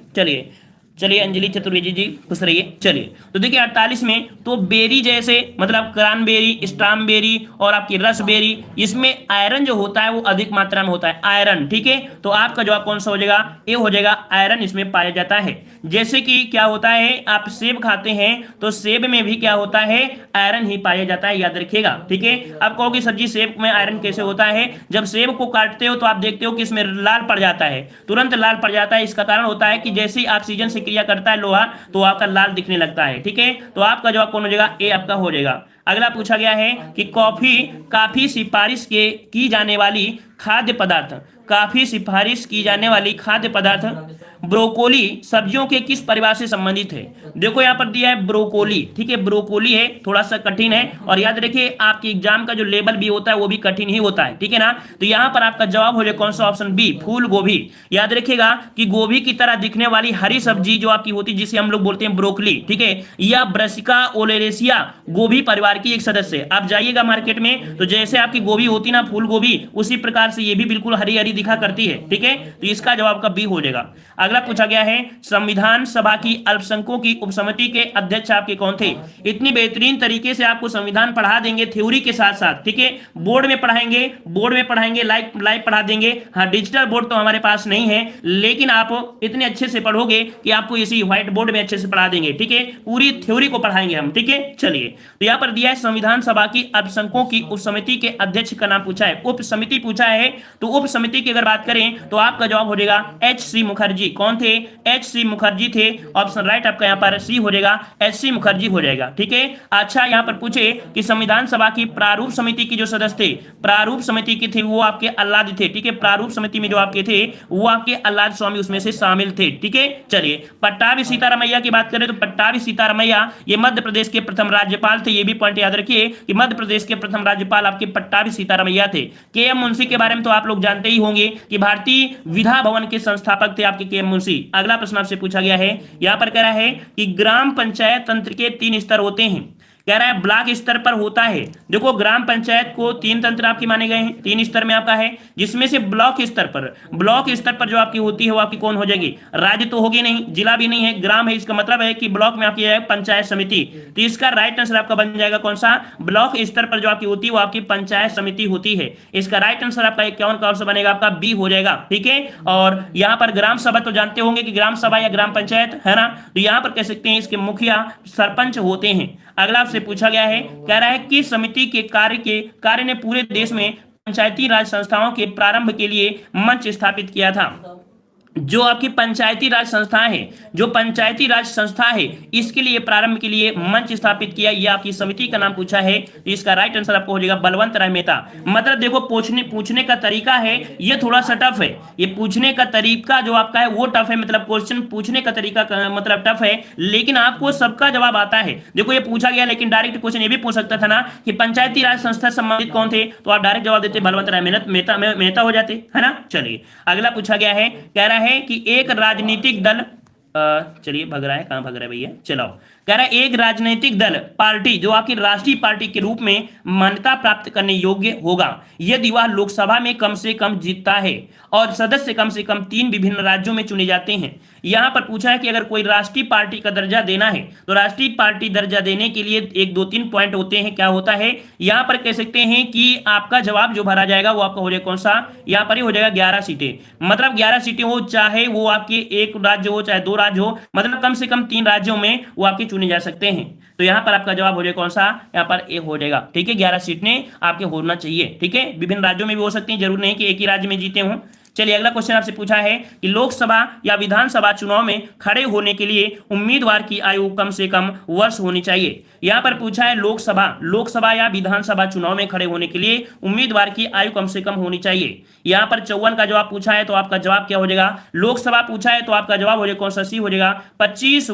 चलिए अंजलि चतुर्वेदी जी खुश रहिए। चलिए तो देखिए 48 में तो बेरी जैसे मतलब क्रैनबेरी, स्ट्रॉबेरी और आपकी रसबेरी, इसमें आयरन जो होता है वो अधिक मात्रा में होता है, आयरन। ठीक है, तो आपका जवाब कौन सा हो जाएगा, ए हो जाएगा, आयरन इसमें पाया जाता है। जैसे कि क्या होता है, आप सेब खाते हैं तो सेब में भी क्या होता है, आयरन ही पाया जाता है, याद रखिएगा। ठीक है, आप कहोगे सर जी सेब में आयरन कैसे होता है, जब सेब को काटते हो तो आप देखते हो कि इसमें लाल पड़ जाता है, तुरंत लाल पड़ जाता है। इसका कारण होता है कि जैसे ही ऑक्सीजन से क्रिया करता है लोहा तो आपका लाल दिखने लगता है। ठीक है, तो आपका जवाब कौन हो जाएगा, ए आपका हो जाएगा। अगला पूछा गया है कि काफी सिफारिश की जाने वाली खाद्य पदार्थ, काफी सिफारिश की जाने वाली खाद्य पदार्थ ब्रोकोली सब्जियों के किस परिवार से संबंधित है। देखो यहां पर दिया है ब्रोकोली। ठीक है, ब्रोकोली है, थोड़ा सा कठिन है, और याद रखिए आपके एग्जाम का जो लेवल भी होता है वो भी कठिन ही होता है। ठीक है ना, तो यहां पर आपका जवाब हो जाए कौन सा, ऑप्शन बी, फूल गोभी। याद रखिएगा कि गोभी की तरह दिखने वाली हरी सब्जी जो आपकी होती है जिसे हम लोग बोलते हैं ब्रोकली। ठीक है, यह ब्रासिका ओलेरेसिया गोभी परिवार की एक सदस्य है। आप जाइएगा मार्केट में तो जैसे आपकी गोभी होती ना फूल गोभी, उसी प्रकार से ये भी बिल्कुल हरी हरी दिखा करती है। ठीक है, तो इसका जवाब का बी हो जाएगा। अगला पूछा गया है संविधान सभा की अल्पसंख्यकों की उपसमिति के अध्यक्ष आपके कौन थे। इतनी बेहतरीन तरीके से आपको संविधान पढ़ा देंगे थ्योरी के साथ साथ। ठीक है, बोर्ड में पढ़ाएंगे लाइव पढ़ा देंगे। हाँ, डिजिटल बोर्ड तो हमारे पास नहीं है, लेकिन आप इतने अच्छे से पढ़ोगे कि आपको इसी व्हाइट बोर्ड में अच्छे से पढ़ा देंगे। ठीक है, पूरी थ्योरी को पढ़ाएंगे हम। ठीक है, चलिए तो यहां पर दिया है संविधान सभा की अल्पसंख्यकों की उपसमिति के अध्यक्ष का नाम पूछा है, उप समिति पूछा है, तो उप समिति की अगर बात करें तो आपका जवाब हो जाएगा एच.सी. मुखर्जी। कौन थे, एच.सी. मुखर्जी थे। ऑप्शन राइट आपका यहाँ पर सी हो जाएगा, एच.सी. मुखर्जी हो जाएगा। ठीक है, अच्छा यहाँ पर पूछे कि संविधान सभा की प्रारूप समिति की जो सदस्य थे, प्रारूप समिति की थे वो आपके अल्लाद थे। ठीक है, प्रारूप समिति में जो आपके थे वो आपके अल्लाद स्वामी उसमें से शामिल थे। ठीक है, चलिए पट्टाभी सीतारामैया की बात करें तो पट्टाभी सीतारामैया ये मध्य प्रदेश के प्रथम राज्यपाल थे। ये भी पॉइंट याद रखिए कि मध्य प्रदेश के प्रथम राज्यपाल आपके पट्टाभी सीतारामैया थे। के.एम. मुंशी के बारे में तो आप लोग जानते ही होंगे कि भारतीय विधा भवन के संस्थापक थे आपके के.एम. मुंशी। अगला प्रश्न आपसे पूछा गया है, यहां पर कह रहा है कि ग्राम पंचायत तंत्र के 3 स्तर होते हैं। कह रहा है ब्लॉक स्तर पर होता है। देखो ग्राम पंचायत को 3 तंत्र आपके माने गए हैं, 3 स्तर में आपका है, जिसमें से ब्लॉक स्तर पर जो आपकी होती है वो आपकी कौन हो जाएगी, राज्य तो होगी नहीं, जिला भी नहीं है, ग्राम है, इसका मतलब है कि ब्लॉक में आपकी है पंचायत समिति। तो इसका राइट आंसर आपका बन जाएगा कौन सा, ब्लॉक स्तर पर जो आपकी होती है वो आपकी पंचायत समिति होती है। इसका राइट आंसर आपका कौन सा बनेगा, आपका बी हो जाएगा। ठीक है, और यहां पर ग्राम सभा तो जानते होंगे कि ग्राम सभा या ग्राम पंचायत है ना, तो यहां पर कह सकते हैं इसके मुखिया सरपंच होते हैं। अगला आपसे पूछा गया है, कह रहा है कि समिति के कार्य ने पूरे देश में पंचायती राज संस्थाओं के प्रारंभ के लिए मंच स्थापित किया था। जो आपकी पंचायती राज संस्थाएं हैं, जो पंचायती राज संस्था है, इसके लिए प्रारंभ के लिए मंच स्थापित किया, यह आपकी समिति का नाम पूछा है। तो इसका राइट आंसर आपको हो जाएगा बलवंत राय मेहता। मतलब देखो पूछने का तरीका है ये थोड़ा सा टफ है, ये पूछने का तरीका जो आपका है वो टफ है, मतलब क्वेश्चन पूछने का तरीका मतलब टफ है, लेकिन आपको सबका जवाब आता है। देखो ये पूछा गया, लेकिन डायरेक्ट क्वेश्चन ये भी पूछ सकता था ना कि पंचायती राज संस्था संबंधित कौन थे, तो आप डायरेक्ट जवाब देते बलवंत राय मेहता हो जाते, है ना। चलिए अगला पूछा गया है, कह रहा है कि एक राजनीतिक दल, चलिए भग रहा है, कहां भग रहा है भैया, चलाओ। कह रहा है एक राजनीतिक दल पार्टी जो आपकी राष्ट्रीय पार्टी के रूप में मान्यता प्राप्त करने योग्य होगा यदि वह लोकसभा में कम से कम जीतता है और सदस्य कम से कम 3 विभिन्न राज्यों में चुने जाते हैं। यहां पर पूछा है कि अगर कोई राष्ट्रीय पार्टी का दर्जा देना है तो राष्ट्रीय पार्टी दर्जा देने के लिए 1 2 3 पॉइंट होते हैं। क्या होता है, यहां पर कह सकते हैं कि आपका जवाब जो भरा जाएगा वो आपका हो जाएगा कौन सा, यहां पर ही हो जाएगा 11 सीटें। मतलब 11 सीटें हो, चाहे वो आपके एक राज्य हो चाहे 2 राज्य हो, मतलब कम से कम 3 राज्यों में वो आपके चुने जा सकते हैं। तो यहां पर आपका जवाब हो जाएगा कौन सा, यहां पर ए हो जाएगा। ठीक है, 11 सीटें आपके होना चाहिए। ठीक है, विभिन्न राज्यों में भी हो सकती हैं, जरूर नहीं कि एक ही राज्य में जीते हों। चलिए अगला क्वेश्चन आपसे पूछा है कि लोकसभा या विधानसभा चुनाव में खड़े होने के लिए उम्मीदवार की आयु कम से कम वर्ष होनी चाहिए। यहां पर पूछा है लोकसभा या विधानसभा चुनाव में खड़े होने के लिए उम्मीदवार की आयु कम से कम होनी चाहिए। यहां पर 54 का जवाब पूछा है तो आपका जवाब क्या हो जाएगा, लोकसभा पूछा है तो आपका जवाब हो जाएगा कौन सा, सी हो जाएगा। 25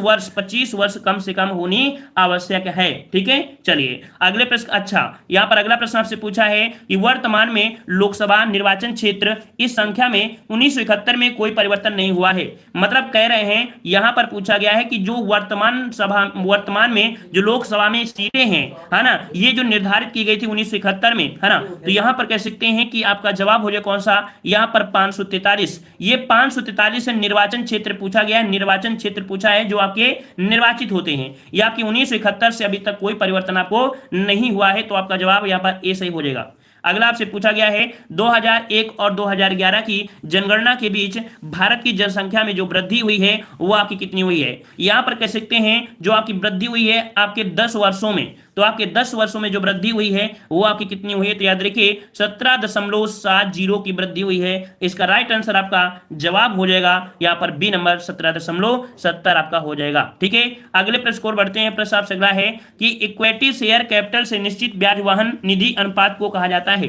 वर्ष कम से कम होनी आवश्यक है। ठीक है, चलिए अगले प्रश्न। अच्छा, यहां पर अगला प्रश्न आपसे पूछा है कि वर्तमान में लोकसभा निर्वाचन क्षेत्र इस संख्या में 1971 में कोई परिवर्तन नहीं हुआ है। मतलब कह रहे हैं, यहां पर पूछा गया है कि जो वर्तमान में जो लोकसभा में सीटें हैं, है ना, ये जो निर्धारित की गई थी 1971 में, है ना, तो यहां पर कह सकते हैं कि आपका जवाब हो जाए कौन सा, यहां पर 543। ये 543 निर्वाचन क्षेत्र पूछा गया है, निर्वाचन क्षेत्र पूछा है जो आपके निर्वाचित होते हैं। ये आपकी 1971 से अभी तक कोई परिवर्तन आपको नहीं हुआ है, तो आपका जवाब यहां पर ए सही हो जाएगा। अगला आपसे पूछा गया है 2001 और 2011 की जनगणना के बीच भारत की जनसंख्या में जो वृद्धि हुई है वो आपकी कितनी हुई है। यहां पर कह सकते हैं जो आपकी वृद्धि हुई है आपके 10 वर्षों में, तो आपके 10 वर्षों में जो वृद्धि हुई है वो आपकी कितनी हुई है, तो याद रखिए 17.70 की वृद्धि हुई है। इसका राइट आंसर आपका जवाब हो जाएगा यहाँ पर बी नंबर 17.70 आपका हो जाएगा। ठीक है, अगले प्रश्न को बढ़ते हैं। प्रश्न आपसे अगला है कि इक्विटी शेयर कैपिटल से निश्चित ब्याज वहन निधि अनुपात को कहा जाता है।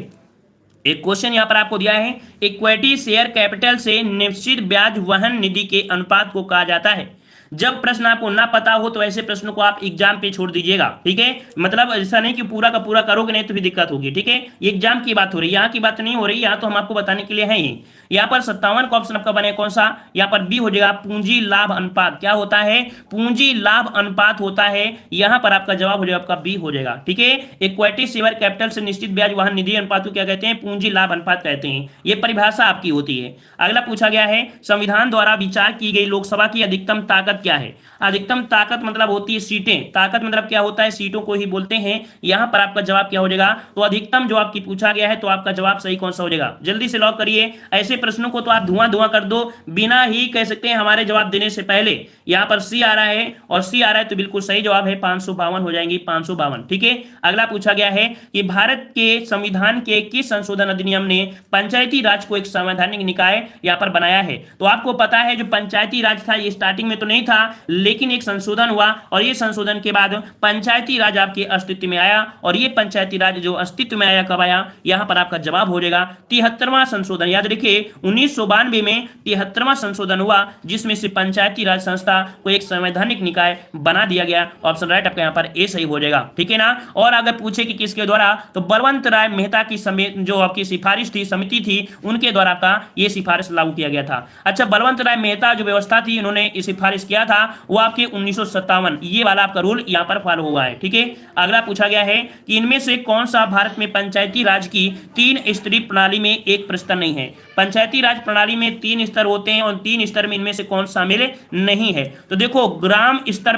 एक क्वेश्चन यहां पर आपको दिया है, इक्विटी शेयर कैपिटल से निश्चित ब्याज वहन निधि के अनुपात को कहा जाता है। जब प्रश्न आपको ना पता हो तो ऐसे प्रश्नों को आप एग्जाम पे छोड़ दीजिएगा। ठीक है, मतलब ऐसा नहीं कि पूरा का पूरा करोगे नहीं तो भी दिक्कत होगी। ठीक है, ये एग्जाम की बात हो रही है, यहाँ की बात नहीं हो रही, यहाँ तो हम आपको बताने के लिए है ही। यहाँ पर 57 का ऑप्शन आपका बने कौन सा, यहाँ पर बी हो जाएगा पूंजी लाभ अनुपात। क्या होता है, पूंजी लाभ अनुपात होता है, यहाँ पर आपका जवाब हो जाएगा आपका बी हो जाएगा। ठीक है, इक्विटी शेयर कैपिटल से निश्चित ब्याज वहन निधि अनुपात को क्या कहते हैं, पूंजी लाभ अनुपात कहते हैं। ये परिभाषा आपकी होती है। अगला पूछा गया है संविधान द्वारा विचार की गई लोकसभा की अधिकतम ताकत क्या है। अधिकतम ताकत मतलब होती है सीटें, ताकत मतलब क्या होता है, सीटों को ही बोलते हैं। यहां पर आपका जवाब क्या हो जाएगा, तो अधिकतम जो आपकी पूछा गया है तो आपका जवाब सही कौन सा हो जाएगा, जल्दी से लॉक करिए। ऐसे प्रश्नों को तो आप धुआं कर दो बिना ही कह सकते हैं हमारे जवाब देने से पहले। यहां पर सी आ रहा है और सी आ रहा है तो बिल्कुल सही जवाब है 552 हो जाएंगी, 552। ठीक है, अगला पूछा गया है कि भारत के संविधान के किस संशोधन अधिनियम ने पंचायती राज को एक संवैधानिक निकाय यहां पर बनाया है। तो आपको पता है जो पंचायती राज था ये स्टार्टिंग में तो नहीं था, लेकिन एक संशोधन हुआ और ये संशोधन के बाद पंचायती राज आपके अस्तित्व में आया। और ये पंचायती राज जो अस्तित्व में आया कब आया, यहां पर आपका जवाब हो जाएगा 73वां संशोधन। याद रखिए 1992 में 73वां संशोधन हुआ जिसमें से पंचायती राज संस्था को एक संवैधानिक निकाय बना दिया गया। ऑप्शन राइट आपका यहां पर ए सही हो जाएगा। ठीक है ना, और अगर पूछे कि किसके द्वारा, तो बलवंत राय मेहता की जो आपकी सिफारिश थी, समिति थी, उनके द्वारा आपका ये सिफारिश लागू किया गया था। अच्छा, बलवंत राय मेहता जो व्यवस्था थी इन्होंने सिफारिश किया था वो आपके 1957, ये वाला आपका रूल यहाँ पर फॉलो हुआ है। ठीक है, अगला पूछा गया है कि इनमें से कौन सा भारत में पंचायती राज की 3 स्तरीय प्रणाली में एक प्रस्तर नहीं है। पंचायती राज प्रणाली में 3 स्तर होते हैं और 3 स्तर में इनमें से कौन शामिल नहीं है। तो देखो ग्राम स्तर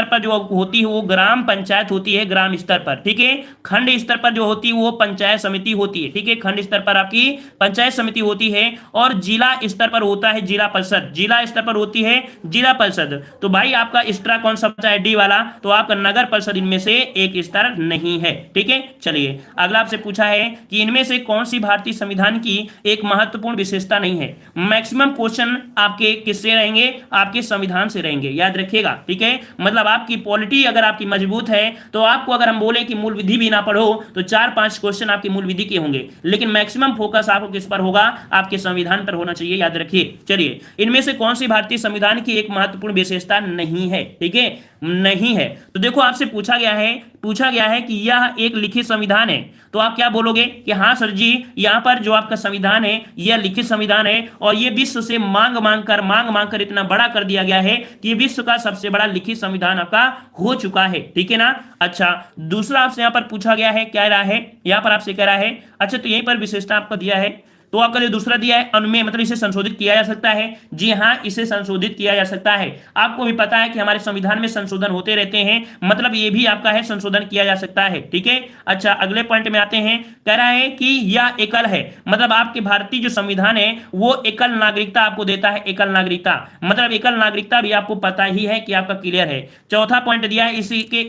पर जो होती है वो ग्राम पंचायत होती है, ग्राम स्तर पर। ठीक है, खंड स्तर पर जो होती है वो पंचायत समिति होती है। ठीक है, खंड स्तर पर आपकी पंचायत समिति होती है और जिला स्तर पर होता है जिला परिषद, जिला स्तर पर होती है जिला परिषद। तो भाई आपका स्तर कौन सा बचा है, डी वाला, तो आपका नगर परिषद इनमें से एक स्तर नहीं है। ठीक है, चलिए अगला आपसे पूछा है कि इनमें से कौन सी भारतीय संविधान की एक महत्वपूर्ण विशेषता नहीं है। मैक्सिमम क्वेश्चन आपके किससे रहेंगे, आपके संविधान से रहेंगे, याद रखिएगा। ठीक है, मतलब आपकी पॉलिटी अगर आपकी मजबूत है तो आपको अगर हम बोले कि मूल विधि भी ना पढ़ो तो 4-5 क्वेश्चन आपके मूल विधि के होंगे, लेकिन मैक्सिमम फोकस आपको किस पर होगा, आपके संविधान पर होना चाहिए, याद रखिए। चलिए इनमें से कौन सी भारतीय संविधान की एक महत्वपूर्ण विशेषता नहीं है। ठीक है, नहीं है। तो देखो आपसे पूछा गया है कि यह एक लिखित संविधान है, तो आप क्या बोलोगे कि हाँ सर जी, यहां पर जो आपका संविधान है यह लिखित संविधान है और यह विश्व से मांग मांग कर इतना बड़ा कर दिया गया है कि विश्व का सबसे बड़ा लिखित संविधान आपका हो चुका है। ठीक है ना। अच्छा, दूसरा आपसे यहां पर पूछा गया है, क्या रहा है, यहां पर आपसे कह रहा है, अच्छा तो यहीं पर विशेषता आपको दिया है, तो आपका जो दूसरा दिया है अनुमेय, मतलब इसे संशोधित किया जा सकता है। जी हाँ, इसे संशोधित किया जा सकता है। आपको भी पता है कि हमारे संविधान में संशोधन होते रहते हैं, मतलब ये भी आपका है संशोधन किया जा सकता है। ठीक है, अच्छा अगले पॉइंट में आते हैं। कह रहा है कि यह एकल है, मतलब आपके भारतीय जो संविधान है वो एकल नागरिकता आपको देता है, एकल नागरिकता, मतलब एकल नागरिकता भी आपको पता ही है कि आपका क्लियर है। चौथा पॉइंट दिया है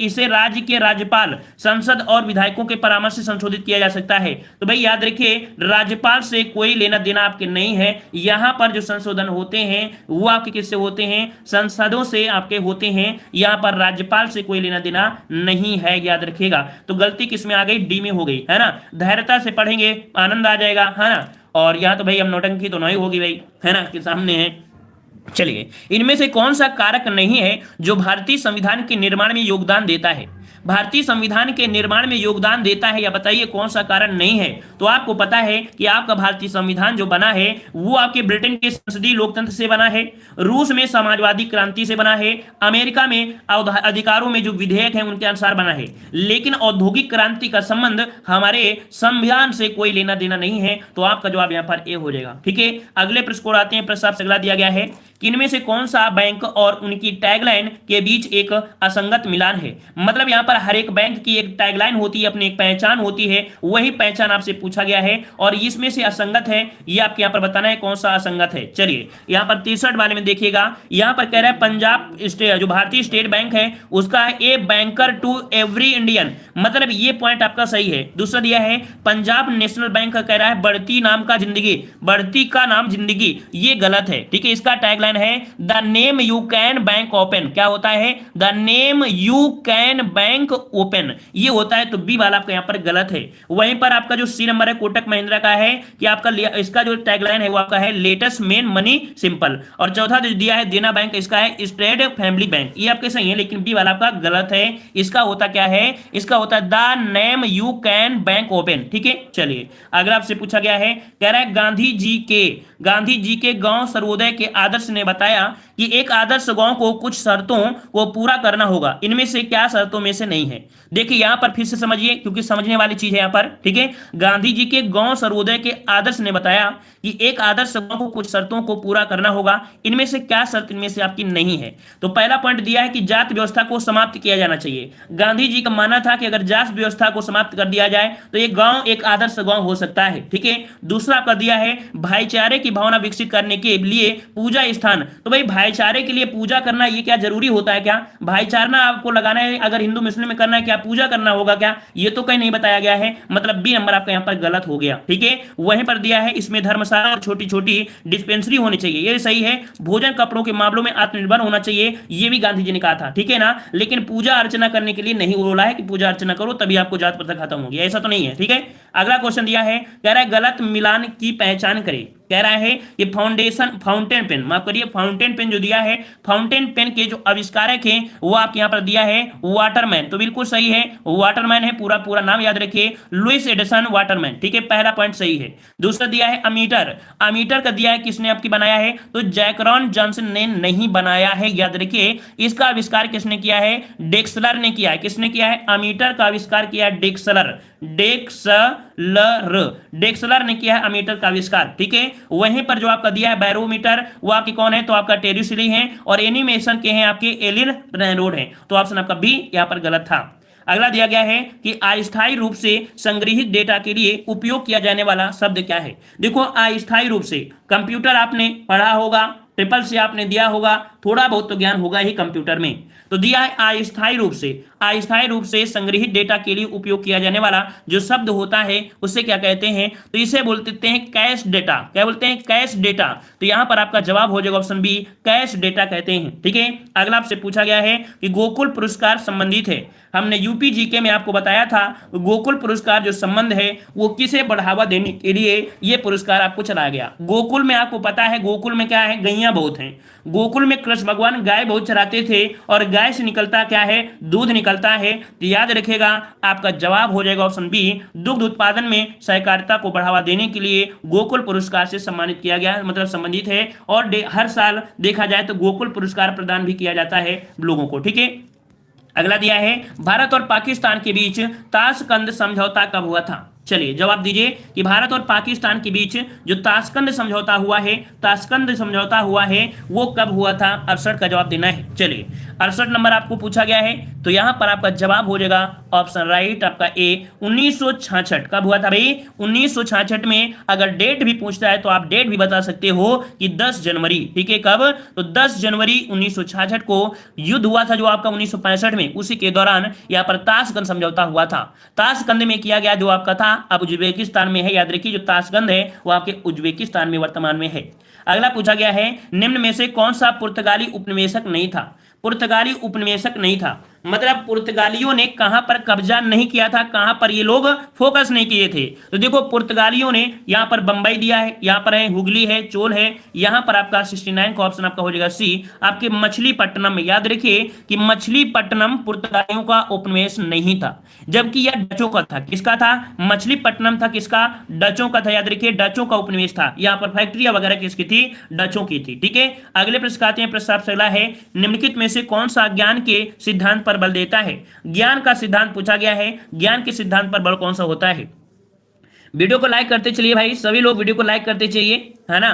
इसे राज्य के राज्यपाल, संसद और विधायकों के परामर्श से संशोधित किया जा सकता है। तो भाई याद रखिए, राज्यपाल से कोई लेना देना आपके नहीं है। यहां पर जो संशोधन होते हैं वो आपके किससे होते हैं, संसदों से आपके होते हैं। यहां पर राज्यपाल से कोई लेना देना नहीं है, याद रखिएगा। तो गलती किसमें आ गई, डी में हो गई, है ना। धैर्यता से पढ़ेंगे आनंद आ जाएगा, है ना। और यहां तो भाई हम नौटंकी तो नहीं होगी भाई, है ना, के सामने है। चलिए इनमें से कौन सा कारक नहीं है जो भारतीय संविधान के निर्माण में योगदान देता है। भारतीय संविधान के निर्माण में योगदान देता है, या बताइए कौन सा कारण नहीं है। तो आपको पता है कि आपका भारतीय संविधान जो बना है वो आपके ब्रिटेन के संसदीय लोकतंत्र से बना है, रूस में समाजवादी क्रांति से बना है, अमेरिका में अधिकारों में जो विधेयक है उनके अनुसार बना है, लेकिन औद्योगिक क्रांति का संबंध हमारे संविधान से कोई लेना देना नहीं है। तो आपका जवाब यहाँ पर ए हो जाएगा। ठीक है, अगले प्रश्न को आते हैं। प्रश्न आपसे अगला दिया गया है कि इनमें से कौन सा बैंक और उनकी टैगलाइन के बीच एक असंगत मिलान है। मतलब यहां पर हर एक बैंक की एक टैगलाइन होती है, अपनी एक पहचान होती है, वही पहचान आपसे पूछा गया है और इसमें से असंगत है, ये आपके यहां पर बताना है कौन सा असंगत है। चलिए यहां पर 63 वाले में देखिएगा, यहां पर कह रहा है पंजाब स्टेट, जो भारतीय स्टेट बैंक है उसका है a banker to every Indian, मतलब ये पॉइंट आपका सही है। दूसरा दिया है पंजाब नेशनल बैंक का, कह रहा है बढ़ती नाम का जिंदगी, बढ़ती का नाम जिंदगी, ये गलत है। ठीक है, इसका टैगलाइन है the name you can bank open, क्या होता है, the name you can bank open, ये होता है। तो बी वाला आपका यहां पर गलत है। वहीं पर आपका जो सी नंबर है कोटक महिंद्रा का है कि आपका इसका जो टैगलाइन है वो आपका है लेटेस्ट मेन मनी सिंपल। और चौथा जो दिया है देना बैंक, इसका है स्टेट फैमिली बैंक, ये आपके सही है, लेकिन बी वाला आपका गलत है। इसका होता क्या है, इसका होता है the name you can bank open. ठीक है, चलिए अगर आपसे पूछा गया है, कह रहा है गांधी जी के गांव सर्वोदय के आदर्श ने बताया कि एक आदर्श गांव को कुछ शर्तों को पूरा करना होगा, इनमें से क्या शर्तों में से नहीं है। देखिए यहां पर फिर से समझिए क्योंकि समझने वाली चीज है यहां पर। ठीक है, गांधी जी के गांव सर्वोदय के आदर्श ने बताया कि एक आदर्श गांव को कुछ शर्तों को पूरा करना होगा, इनमें से क्या शर्त इनमें से आपकी नहीं है। तो पहला पॉइंट दिया है कि जाति व्यवस्था को समाप्त किया जाना चाहिए। गांधी जी का मानना था कि अगर जाति व्यवस्था को समाप्त कर दिया जाए तो ये गांव एक आदर्श गांव हो सकता है। ठीक है, दूसरा आपका दिया है भाईचारे की भावना विकसित करने के लिए पूजा स्थान। तो भाई भाईचारे के लिए पूजा करना ये क्या जरूरी होता है क्या, भाईचारा आपको लगाना है अगर हिंदू मुस्लिम में करना है, क्या पूजा करना होगा क्या, ये तो कहीं नहीं बताया गया है, मतलब बी नंबर आपका यहाँ पर गलत हो गया। ठीक है, वहीं पर दिया है इसमें धर्मशाला और छोटी छोटी डिस्पेंसरी होनी चाहिए, ये सही है। भोजन कपड़ों के मामलों में आत्मनिर्भर होना चाहिए, ये भी गांधी जी ने कहा था। ठीक है ना, लेकिन पूजा अर्चना करने के लिए नहीं बोला है कि पूजा अर्चना करो तभी आपको जात प्रथा खत्म होगी, ऐसा तो नहीं है। ठीक है, अगला क्वेश्चन दिया है, कह रहा है गलत मिलान की पहचान करें। कह रहा है कि फाउंटेन पेन, माफ करिए, फाउंटेन पेन जो दिया है, फाउंटेन पेन के जो आविष्कारक हैं वो आपके यहां पर दिया है वाटरमैन। तो बिल्कुल सही है, वाटरमैन है, पूरा पूरा नाम याद रखिए, लुइस एडिसन वाटरमैन। ठीक है, पहला पॉइंट सही है। दूसरा दिया है अमीटर, अमीटर का दिया है किसने आपकी बनाया है, तो जैकरॉन जॉनसन ने नहीं बनाया है, याद रखिए। इसका आविष्कार किसने किया है, डेक्सलर ने किया है। किसने किया है, अमीटर का आविष्कार किया है डेक्सलर, डेक्सलर ने किया है अमीटर का आविष्कार। ठीक है, वहीं पर जो आपका दिया है बैरोमीटर, वो आपके कौन है, तो आपका टेरिसली है, और एनिमेशन के हैं आपके एलिन रेनरोड है। तो ऑप्शन आपका बी यहां पर गलत था। अगला दिया गया है कि अस्थायी रूप से संग्रहित डेटा के लिए उपयोग किया जाने वाला शब्द क्या है। देखो, अस्थायी रूप से, कंप्यूटर आपने पढ़ा होगा, ट्रिपल सी आपने दिया होगा, थोड़ा बहुत तो ज्ञान होगा ही कंप्यूटर में। तो दिया है अस्थायी रूप से, अस्थायी रूप से संग्रहित डेटा के लिए उपयोग किया जाने वाला जो शब्द होता है उसे क्या कहते हैं, तो इसे बोलते हैं कैश डेटा। क्या बोलते हैं, कैश डेटा। तो यहां पर आपका जवाब हो जाएगा ऑप्शन बी, कैश डेटा कहते हैं। ठीक है, अगला आपसे पूछा गया है कि गोकुल पुरस्कार संबंधित है। हमने यूपी जीके में आपको बताया था गोकुल पुरस्कार जो संबंध है वो किसे बढ़ावा देने के लिए ये पुरस्कार आपको चलाया गया। गोकुल में आपको पता है, गोकुल में क्या है, गैया बहुत हैं। गोकुल में कृष्ण भगवान गाय बहुत चराते थे और गाय से निकलता क्या है, दूध निकलता है। तो याद रखिएगा, आपका जवाब हो जाएगा ऑप्शन बी, दुग्ध उत्पादन में सहकारिता को बढ़ावा देने के लिए गोकुल पुरस्कार से सम्मानित किया गया, मतलब संबंधित है। और हर साल देखा जाए तो गोकुल पुरस्कार प्रदान भी किया जाता है लोगों को। ठीक है, अगला दिया है भारत और पाकिस्तान के बीच ताशकंद समझौता कब हुआ था। चलिए जवाब दीजिए कि भारत और पाकिस्तान के बीच जो ताशकंद समझौता हुआ है, ताशकंद समझौता हुआ है वो कब हुआ था। 68 का जवाब देना है। चलिए 68 नंबर आपको पूछा गया है, तो यहां पर आपका जवाब हो जाएगा ऑप्शन राइट आपका ए, 1966। कब हुआ था भाई, 1966 में। अगर डेट भी पूछता है तो आप डेट भी बता सकते हो कि 10 जनवरी। ठीक है, कब, तो 10 जनवरी 1966 को युद्ध हुआ था जो आपका 1965 में, उसी के दौरान यहाँ पर ताशकंद समझौता हुआ था। ताशकंद में किया गया जो आपका था, अब उज्बेकिस्तान में है। याद रखिए, जो ताशकंद है वो आपके उज्बेकिस्तान में वर्तमान में है। अगला पूछा गया है, निम्न में से कौन सा पुर्तगाली उपनिवेशक नहीं था। पुर्तगाली उपनिवेशक नहीं था मतलब पुर्तगालियों ने कहां पर कब्जा नहीं किया था, कहां पर ये लोग फोकस नहीं किए थे। तो देखो, पुर्तगालियों ने यहां पर बंबई दिया है, यहां पर है हुगली है, चोल है। यहां पर आपका 69 का ऑप्शन आपका हो जाएगा सी, आपके मछलीपट्टनम में। याद रखिए कि मछलीपट्टनम पुर्तगालियों का उपनिवेश नहीं था, जबकि यह डचों का था। किसका था, मछलीपट्टनम था किसका, डचों का था। याद रखिए, डचों का उपनिवेश था। यहां पर फैक्ट्रियां वगैरह किसकी थी, डचों की थी। ठीक है, अगले प्रश्न आते हैं। प्रश्न आपसे अगला है, निम्नलिखित में से कौन सा ज्ञान के सिद्धांत पर बल देता है। ज्ञान का सिद्धांत पूछा गया है, ज्ञान के सिद्धांत पर बल कौन सा होता है। वीडियो को लाइक करते चलिए भाई, सभी लोग वीडियो को लाइक करते चाहिए, है ना,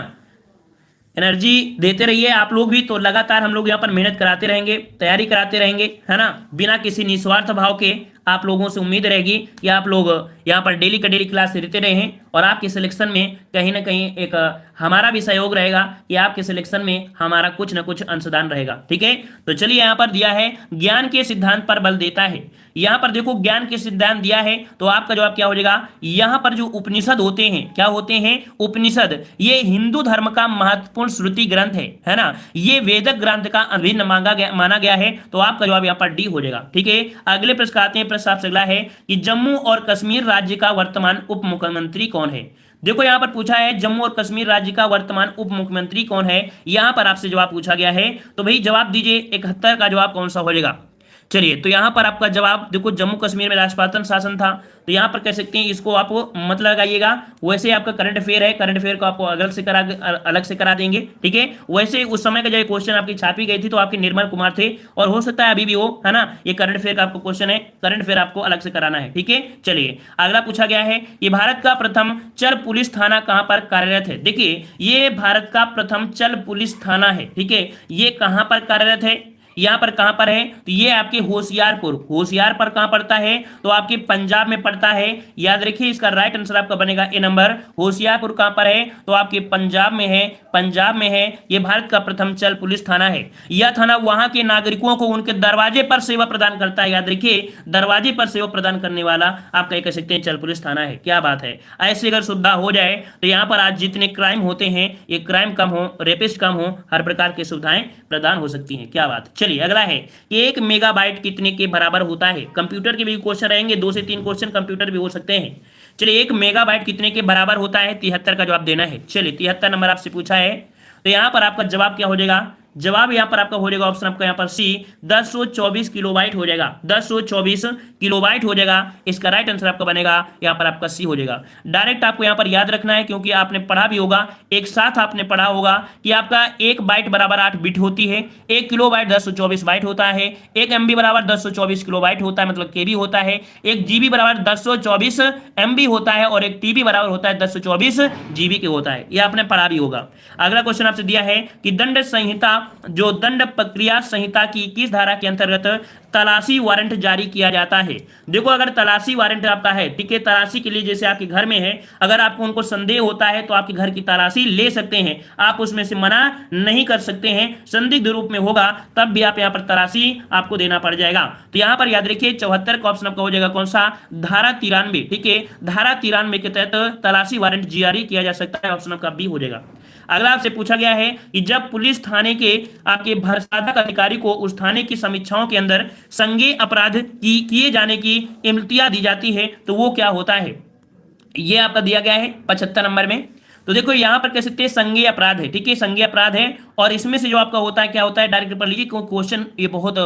एनर्जी देते रहिए आप लोग भी। तो लगातार हम लोग यहाँ पर मेहनत कराते रहेंगे, तैयारी कराते रहेंगे, है ना, बिना किसी निस्वार्थ भाव के। आप लोगों से उम्मीद रहेगी कि आप लोग यहाँ पर डेली का डेली क्लास देते रहें, और आपके सिलेक्शन में कहीं ना कहीं एक हमारा भी सहयोग रहेगा कि आपके सिलेक्शन में हमारा कुछ ना कुछ अंशदान रहेगा। ठीक है, तो चलिए यहाँ पर दिया है ज्ञान के सिद्धांत पर बल देता है। यहाँ पर देखो ज्ञान के सिद्धांत दिया है, तो आपका जवाब क्या हो जाएगा, यहाँ पर जो उपनिषद होते हैं, क्या होते हैं, उपनिषद, ये हिंदू धर्म का महत्वपूर्ण श्रुति ग्रंथ है ना, ये वेदक ग्रंथ का अभिन्न माना गया है। तो आपका जवाब यहाँ पर डी हो जाएगा। ठीक है, अगले प्रश्न आते हैं। प्रश्न आपसे अगला है कि जम्मू और कश्मीर राज्य का वर्तमान उप मुख्यमंत्री कौन है। देखो यहां पर पूछा है जम्मू और कश्मीर राज्य का वर्तमान उप मुख्यमंत्री कौन है, यहां पर आपसे जवाब पूछा गया है। तो भाई जवाब दीजिए, 71 का जवाब कौन सा हो जाएगा। चलिए, तो यहां पर आपका जवाब देखो, जम्मू कश्मीर में राजपालन शासन था, तो यहां पर कह सकते हैं इसको आप मत लगाइएगा। वैसे आपका करंट अफेयर है, करंट अफेयर को आपको अलग से करा देंगे। ठीक है, वैसे उस समय का जब क्वेश्चन आपकी छापी गई थी तो आपके निर्मल कुमार थे, और हो सकता है अभी भी हो, है ना। ये करंट अफेयर का आपको क्वेश्चन है, करंट अफेयर आपको अलग से कराना है। ठीक है, चलिए अगला पूछा गया है, ये भारत का प्रथम चल पुलिस थाना कहां पर कार्यरत है। देखिए, ये भारत का प्रथम चल पुलिस थाना है। ठीक है, ये कहां पर कार्यरत है, यहां पर कहां पर है, तो ये आपके होशियारपुर, होशियारपुर कहां पड़ता है, तो आपके पंजाब में पड़ता है। याद रखिए, इसका राइट आंसर आपका बनेगा ए नंबर। होशियारपुर कहां पर है, तो आपके पंजाब में है, पंजाब में है। ये भारत का प्रथम चल पुलिस थाना है। यह थाना वहां के नागरिकों को उनके दरवाजे पर सेवा प्रदान करता है। याद रखिए, दरवाजे पर सेवा प्रदान करने वाला आपका कह सकते हैं चल पुलिस थाना है। क्या बात है, ऐसी अगर सुविधा हो जाए तो यहाँ पर आज जितने क्राइम होते हैं ये क्राइम कम हो, रेपिस्ट कम हो, हर प्रकार की सुविधाएं प्रदान हो सकती हैं। क्या बात। चलिए अगला है कि 1 मेगाबाइट कितने के बराबर होता है। कंप्यूटर के भी क्वेश्चन रहेंगे, 2 से 3 क्वेश्चन कंप्यूटर भी हो सकते हैं। चलिए 1 मेगाबाइट कितने के बराबर होता है? 73 का जवाब देना है। चलिए 73 नंबर आपसे पूछा है, तो यहाँ पर आपका जवाब क्या हो जाएगा? जवाब यहाँ पर आपका हो जाएगा ऑप्शन आपका यहाँ पर सी, 1024 किलोबाइट हो जाएगा। 1024 किलोबाइट हो जाएगा। इसका राइट आंसर आपका बनेगा यहाँ पर आपका सी हो जाएगा। डायरेक्ट आपको यहाँ पर याद रखना है, क्योंकि आपने पढ़ा भी होगा, एक साथ आपने पढ़ा होगा कि आपका 1 बाइट बराबर 8 बिट होती है, 1 किलोबाइट 1024 बाइट होता है, 1 MB बराबर 1024 किलोबाइट होता है, मतलब KB होता है, 1 GB बराबर 1024 MB होता है, और 1 TB बराबर होता है 1024 GB के होता है। यह आपने पढ़ा भी होगा। अगला क्वेश्चन आपसे दिया है कि दंड संहिता, जो दंड प्रक्रिया संहिता की किस धारा के अंतर्गत तलाशी वारंट जारी किया जाता है? देखो, अगर तलाशी वारंट आपका है, ठीक है, तलाशी के लिए जैसे आपके घर में है, अगर आपको उनको संदेह होता है तो आपके घर की तलाशी ले सकते हैं, आप उसमें से मना नहीं कर सकते हैं। संदिग्ध रूप में होगा तब भी आप यहाँ पर तलाशी आपको देना पड़ जाएगा। तो यहाँ पर याद रखिए 74 का ऑप्शन आपका हो जाएगा कौन सा? धारा 93, ठीक है, धारा 93 के तहत तलाशी वारंट जारी किया जा सकता है। ऑप्शन आपका बी हो जाएगा। अगला आपसे पूछा गया है कि जब पुलिस थाने के आपके भरसाधक अधिकारी को उस थाने की समीक्षाओं के अंदर संज्ञेय अपराध की किए जाने की इम्तिया दी जाती है, तो वो क्या होता है? ये आपका दिया गया है 75 नंबर में। तो देखो यहां पर कह सकते हैं संज्ञेय अपराध है, ठीक है, संज्ञेय अपराध है, और इसमें से जो आपका होता है क्या होता है? डायरेक्ट पढ़ लीजिए, क्योंकि क्वेश्चन ये बहुत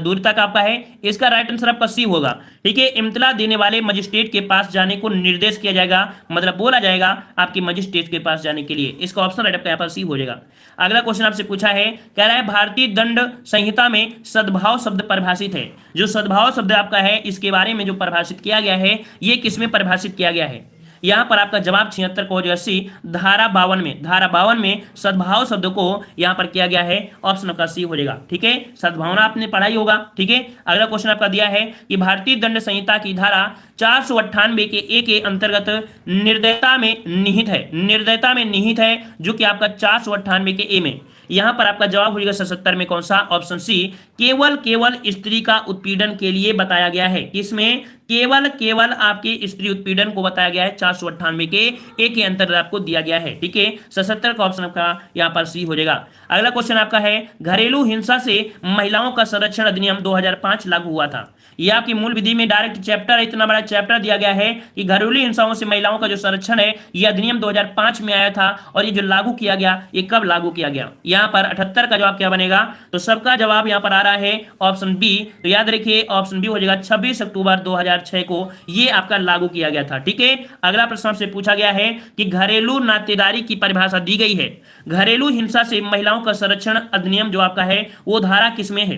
दूर तक आपका है। इसका राइट आंसर आपका सी होगा, ठीक है। इम्तला देने वाले मजिस्ट्रेट के पास जाने को निर्देश किया जाएगा, मतलब बोला जाएगा आपके मजिस्ट्रेट के पास जाने के लिए। इसका ऑप्शन राइट आपका यहाँ पर सी हो जाएगा। अगला क्वेश्चन आपसे पूछा है, कह रहा है भारतीय दंड संहिता में सद्भाव शब्द परिभाषित है। जो सद्भाव शब्द आपका है, इसके बारे में जो परिभाषित किया गया है, ये किसमें परिभाषित किया गया है? यहां पर आपका जवाब 76 को हो जाएगा सी, धारा 52 में। धारा 52 में सद्भाव शब्द को यहां पर किया गया है। ऑप्शन आपका सी हो जाएगा, ठीक है। सद्भावना आपने पढ़ा ही होगा, ठीक है। अगला क्वेश्चन आपका दिया है कि भारतीय दंड संहिता की धारा 498 के ए के अंतर्गत निर्दयता में निहित है, निर्दयता में निहित है, जो कि आपका 498 के ए में। यहां पर आपका जवाब हो जाएगा 77 में कौन सा? ऑप्शन सी, केवल स्त्री का उत्पीड़न के लिए बताया गया है। किसमें? केवल आपके स्त्री उत्पीड़न को बताया गया है, 498 के ए के अंतर्गत आपको दिया गया है, ठीक है। 77 का ऑप्शन आपका यहां पर सी हो जाएगा। अगला क्वेश्चन आपका है, घरेलू हिंसा से महिलाओं का संरक्षण अधिनियम 2005 लागू हुआ था। यह आपकी मूल विधि में डायरेक्ट चैप्टर, इतना बड़ा चैप्टर दिया गया है कि घरेलू हिंसाओं से महिलाओं का जो संरक्षण है, यह अधिनियम 2005 में आया था, और ये जो लागू किया गया, ये कब लागू किया गया? यहाँ पर 78 का जवाब क्या बनेगा? तो सबका जवाब यहाँ पर आ रहा है ऑप्शन बी। तो याद रखिए ऑप्शन बी हो जाएगा, 26 अक्टूबर 2006 को ये आपका लागू किया गया था, ठीक है। अगला प्रश्न आपसे पूछा गया है कि घरेलू नातेदारी की परिभाषा दी गई है। घरेलू हिंसा से महिलाओं का संरक्षण अधिनियम जो आपका है, वो धारा किसमें है?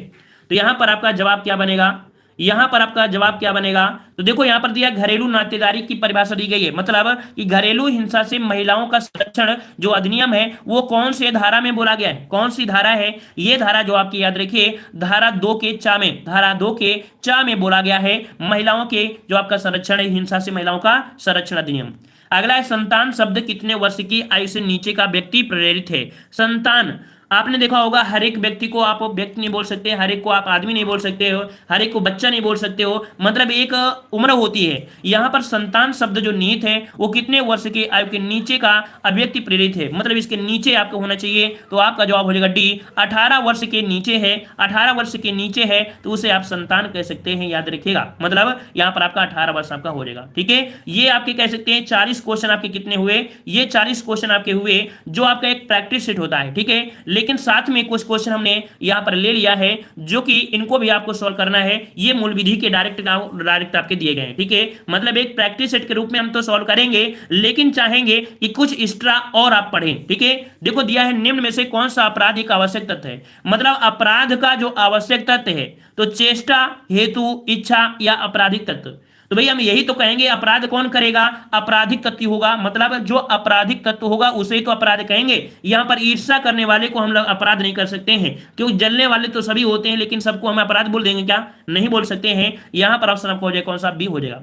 तो यहाँ पर आपका जवाब क्या बनेगा? यहां पर आपका जवाब क्या बनेगा? तो देखो यहां पर दिया घरेलू नातेदारी की परिभाषा दी गई है, मतलब कि घरेलू हिंसा से महिलाओं का संरक्षण जो अधिनियम है, वो कौन से धारा में बोला गया है? कौन सी धारा है? ये धारा जो आपकी याद रखिए, धारा 2 के चा में, धारा 2 के चा में बोला गया है महिलाओं के जो आपका संरक्षण है, हिंसा से महिलाओं का संरक्षण अधिनियम। अगला है, संतान शब्द कितने वर्ष की आयु से नीचे का व्यक्ति प्रेरित है? संतान आपने देखा होगा, हर एक व्यक्ति को आप व्यक्ति नहीं बोल सकते, हर एक को आप आदमी नहीं बोल सकते हो, हर एक को बच्चा नहीं बोल सकते हो, मतलब एक उम्र होती है। यहाँ पर संतान शब्द जो निहित है, वो कितने वर्ष की आयु के नीचे का अभ्यक्ति प्रेरित है, मतलब इसके नीचे आपको होना चाहिए। तो आपका जवाब हो जाएगा डी, 18 वर्ष के नीचे है। 18 वर्ष के नीचे है तो उसे आप संतान कह सकते हैं, याद रखिएगा। मतलब यहाँ पर आपका 18 वर्ष आपका हो जाएगा, ठीक है। ये आपके कह सकते हैं 40 क्वेश्चन आपके कितने हुए? ये 40 क्वेश्चन आपके हुए, जो आपका एक प्रैक्टिस सेट होता है, ठीक है। लेकिन साथ में कुछ क्वेश्चन हमने यहां पर ले लिया है, जो कि इनको भी आपको सॉल्व करना है। ये मूल विधि के डायरेक्ट आपके दिए गए हैं, ठीक है। मतलब एक प्रैक्टिस सेट के रूप में हम तो सॉल्व करेंगे, लेकिन चाहेंगे कि कुछ एक्स्ट्रा और आप पढ़ें, ठीक है। देखो दिया है, निम्न में से कौन सा अपराध एक आवश्यक तत्व है? मतलब अपराध का जो आवश्यक तत्व है, तो चेष्टा, हेतु, इच्छा या आपराधिक तत्व। तो भाई हम यही तो कहेंगे, अपराध कौन करेगा? आपराधिक तत्व होगा, मतलब जो आपराधिक तत्व होगा उसे तो अपराध कहेंगे। यहां पर ईर्ष्या करने वाले को हम लोग अपराध नहीं कर सकते हैं, क्योंकि जलने वाले तो सभी होते हैं, लेकिन सबको हम अपराध बोल देंगे क्या? नहीं बोल सकते हैं। यहां पर ऑप्शन आपको हो जाएगा कौन सा? बी हो जाएगा।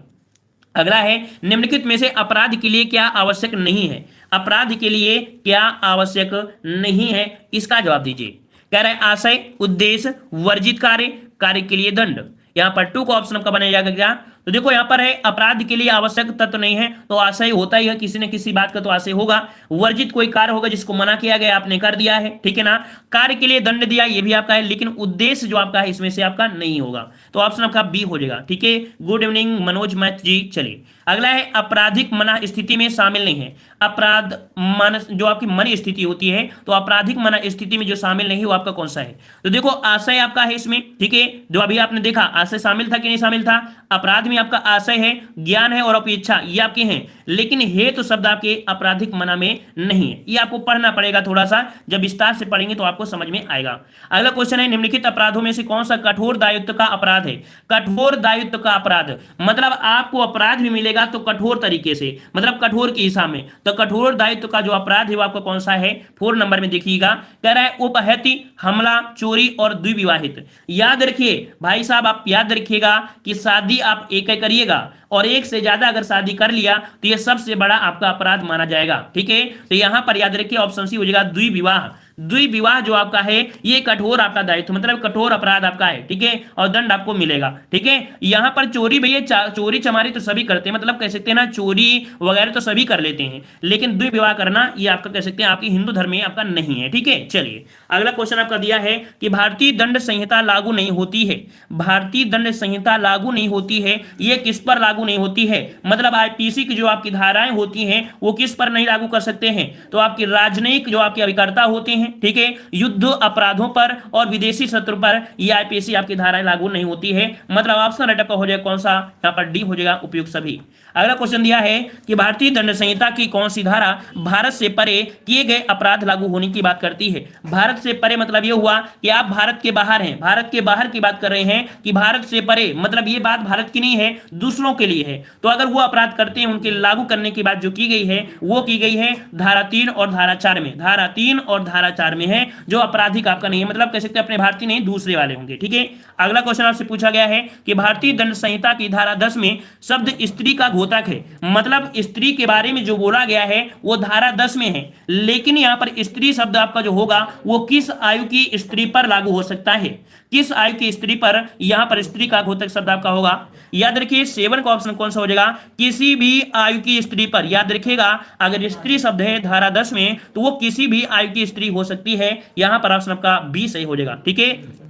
अगला है, निम्नलिखित में से अपराध के लिए क्या आवश्यक नहीं है? अपराध के लिए क्या आवश्यक नहीं है, इसका जवाब दीजिए। कह रहा है आशय, उद्देश्य, वर्जित कार्य, कार्य के लिए दंड। यहां पर 2 का ऑप्शन आपका बना जाएगा क्या? तो देखो यहां पर है, अपराध के लिए आवश्यक तत्व नहीं है, तो आशय होता ही है, किसी न किसी बात का तो आशय होगा। वर्जित कोई कार्य होगा जिसको मना किया गया, आपने कर दिया है, ठीक है ना। कार्य के लिए दंड दिया, ये भी आपका है, लेकिन उद्देश्य जो आपका है इसमें से आपका नहीं होगा, तो ऑप्शन आपका बी हो जाएगा, ठीक है। गुड इवनिंग मनोज मैथ जी। चलिए अगला है आपराधिक मना स्थिति में शामिल नहीं है। अपराध मन जो आपकी मन स्थिति होती है, तो आपराधिक मना स्थिति में जो शामिल नहीं वो आपका कौन सा है? तो देखो आशय आपका है इसमें, ठीक है, जो अभी आपने देखा आशय शामिल था कि नहीं शामिल था। अपराध में आपका आशय है, ज्ञान है और अपेक्षा ये आपके हैं, लेकिन हेतु शब्द आपके आपराधिक मना में नहीं है। ये आपको पढ़ना पड़ेगा थोड़ा सा, जब विस्तार से पढ़ेंगे तो आपको समझ में आएगा। अगला क्वेश्चन है निम्नलिखित अपराधों में से कौन सा कठोर दायित्व का अपराध है? कठोर दायित्व का अपराध मतलब आपको अपराध भी मिलेगा तो कठोर तरीके से, मतलब कठोर के हिसाब में। तो कठोर दायित्व का जो अपराध है वो आपका कौन सा है? 4 नंबर में देखिएगा, कह रहा है उपहत्या, हमला, चोरी और द्विविवाहित। याद रखिए भाई साहब, आप याद रखिएगा कि शादी आप एक करिएगा और एक से ज्यादा अगर शादी कर लिया तो यह सबसे बड़ा आपका अपराध माना जाएगा, ठीक है। तो यहां पर याद रखिए ऑप्शन सी हो जाएगा द्विविवाह। द्विविवाह जो आपका है ये कठोर आपका दायित्व मतलब कठोर अपराध आपका है, ठीक है, और दंड आपको मिलेगा, ठीक है। यहां पर चोरी भैया चोरी चमारी तो सभी करते हैं, मतलब कह सकते हैं ना चोरी वगैरह तो सभी कर लेते हैं, लेकिन द्विविवाह करना ये आपका कह सकते हैं आपकी हिंदू धर्म में आपका नहीं है, ठीक है। चलिए अगला क्वेश्चन आपका दिया है कि भारतीय दंड संहिता लागू नहीं होती है। भारतीय दंड संहिता लागू नहीं होती है, ये किस पर लागू नहीं होती है? मतलब आईपीसी की जो आपकी धाराएं होती हैं वो किस पर नहीं लागू कर सकते हैं? तो आपकी राजनयिक जो आपके अभिकर्ता होते हैं, ठीक है, युद्ध अपराधों पर और विदेशी शत्रु पर ये आईपीसी आपकी धाराएं लागू नहीं होती है। मतलब ऑप्शन राइट आपका हो जाएगा कौन सा? यहां पर डी हो जाएगा उपयुक्त सभी। अगला क्वेश्चन दिया है कि भारतीय दंड संहिता की कौन सी धारा भारत से परे किए गए अपराध लागू होने की बात करती है? भारत से परे मतलब यह हुआ कि आप भारत के बाहर हैं, भारत के बाहर की बात कर रहे हैं कि भारत से परे मतलब ये बात भारत की नहीं है, दूसरों के लिए है। तो अगर वो अपराध करते हैं उनके लागू करने की बात जो की गई है वो की गई है धारा 3 और धारा 4 में। धारा 3 और धारा 4 में है, जो आपराधिक आपका नहीं है, मतलब कह सकते हैं अपने भारतीय नहीं दूसरे वाले होंगे, ठीक है। अगला क्वेश्चन आपसे पूछा गया है कि भारतीय दंड संहिता की धारा 10 में शब्द स्त्री का घोतक है, मतलब स्त्री के बारे में जो बोला गया है वो धारा 10 में है, लेकिन यहां पर स्त्री शब्द आपका जो होगा वो किस आयु की स्त्री पर लागू हो सकता है? किस आयु की स्त्री पर यहां पर स्त्री का घोतक शब्द आपका होगा? याद रखिए 7 का ऑप्शन कौन सा हो जाएगा? किसी भी आयु की स्त्री पर। याद रखिएगा अगर स्त्री शब्द है धारा 10 में तो वो किसी भी आयु की स्त्री हो सकती है। यहां पर ऑप्शन आपका बी सही हो जाएगा, ठीक है।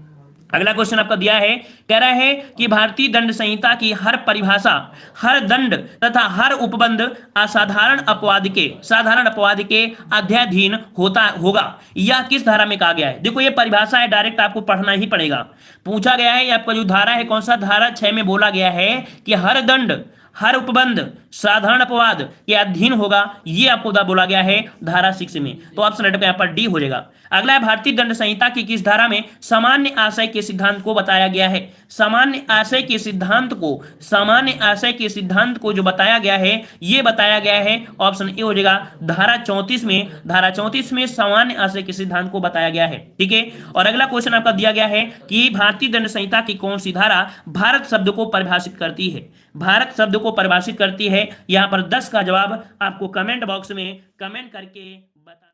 अगला क्वेश्चन आपका दिया है, कह रहा है कि भारतीय दंड संहिता की हर परिभाषा, हर दंड तथा हर उपबंध असाधारण अपवाद के, साधारण अपवाद के अध्याधीन होता होगा। यह किस धारा में कहा गया है? देखो ये परिभाषा है, डायरेक्ट आपको पढ़ना ही पड़ेगा। पूछा गया है आपका जो धारा है कौन सा? धारा 6 में बोला गया है कि हर दंड हर उपबंध साधारण अपवाद के अधीन होगा, ये आपको बोला गया है धारा 6 में। तो ऑप्शन राइट यहाँ पर डी हो जाएगा। अगला है भारतीय दंड संहिता की किस धारा में सामान्य आशय के सिद्धांत को बताया गया है? सामान्य आशय के सिद्धांत को, सामान्य आशय के सिद्धांत को जो बताया गया है ये बताया गया है ऑप्शन ए हो जाएगा धारा 34 में। धारा 34 में सामान्य आशय के सिद्धांत को बताया गया है, ठीक है। और अगला क्वेश्चन आपका दिया गया है कि भारतीय दंड संहिता की कौन सी धारा भारत शब्द को परिभाषित करती है? भारत शब्द को परिभाषित करती है। यहां पर 10 का जवाब आपको कमेंट बॉक्स में कमेंट करके बता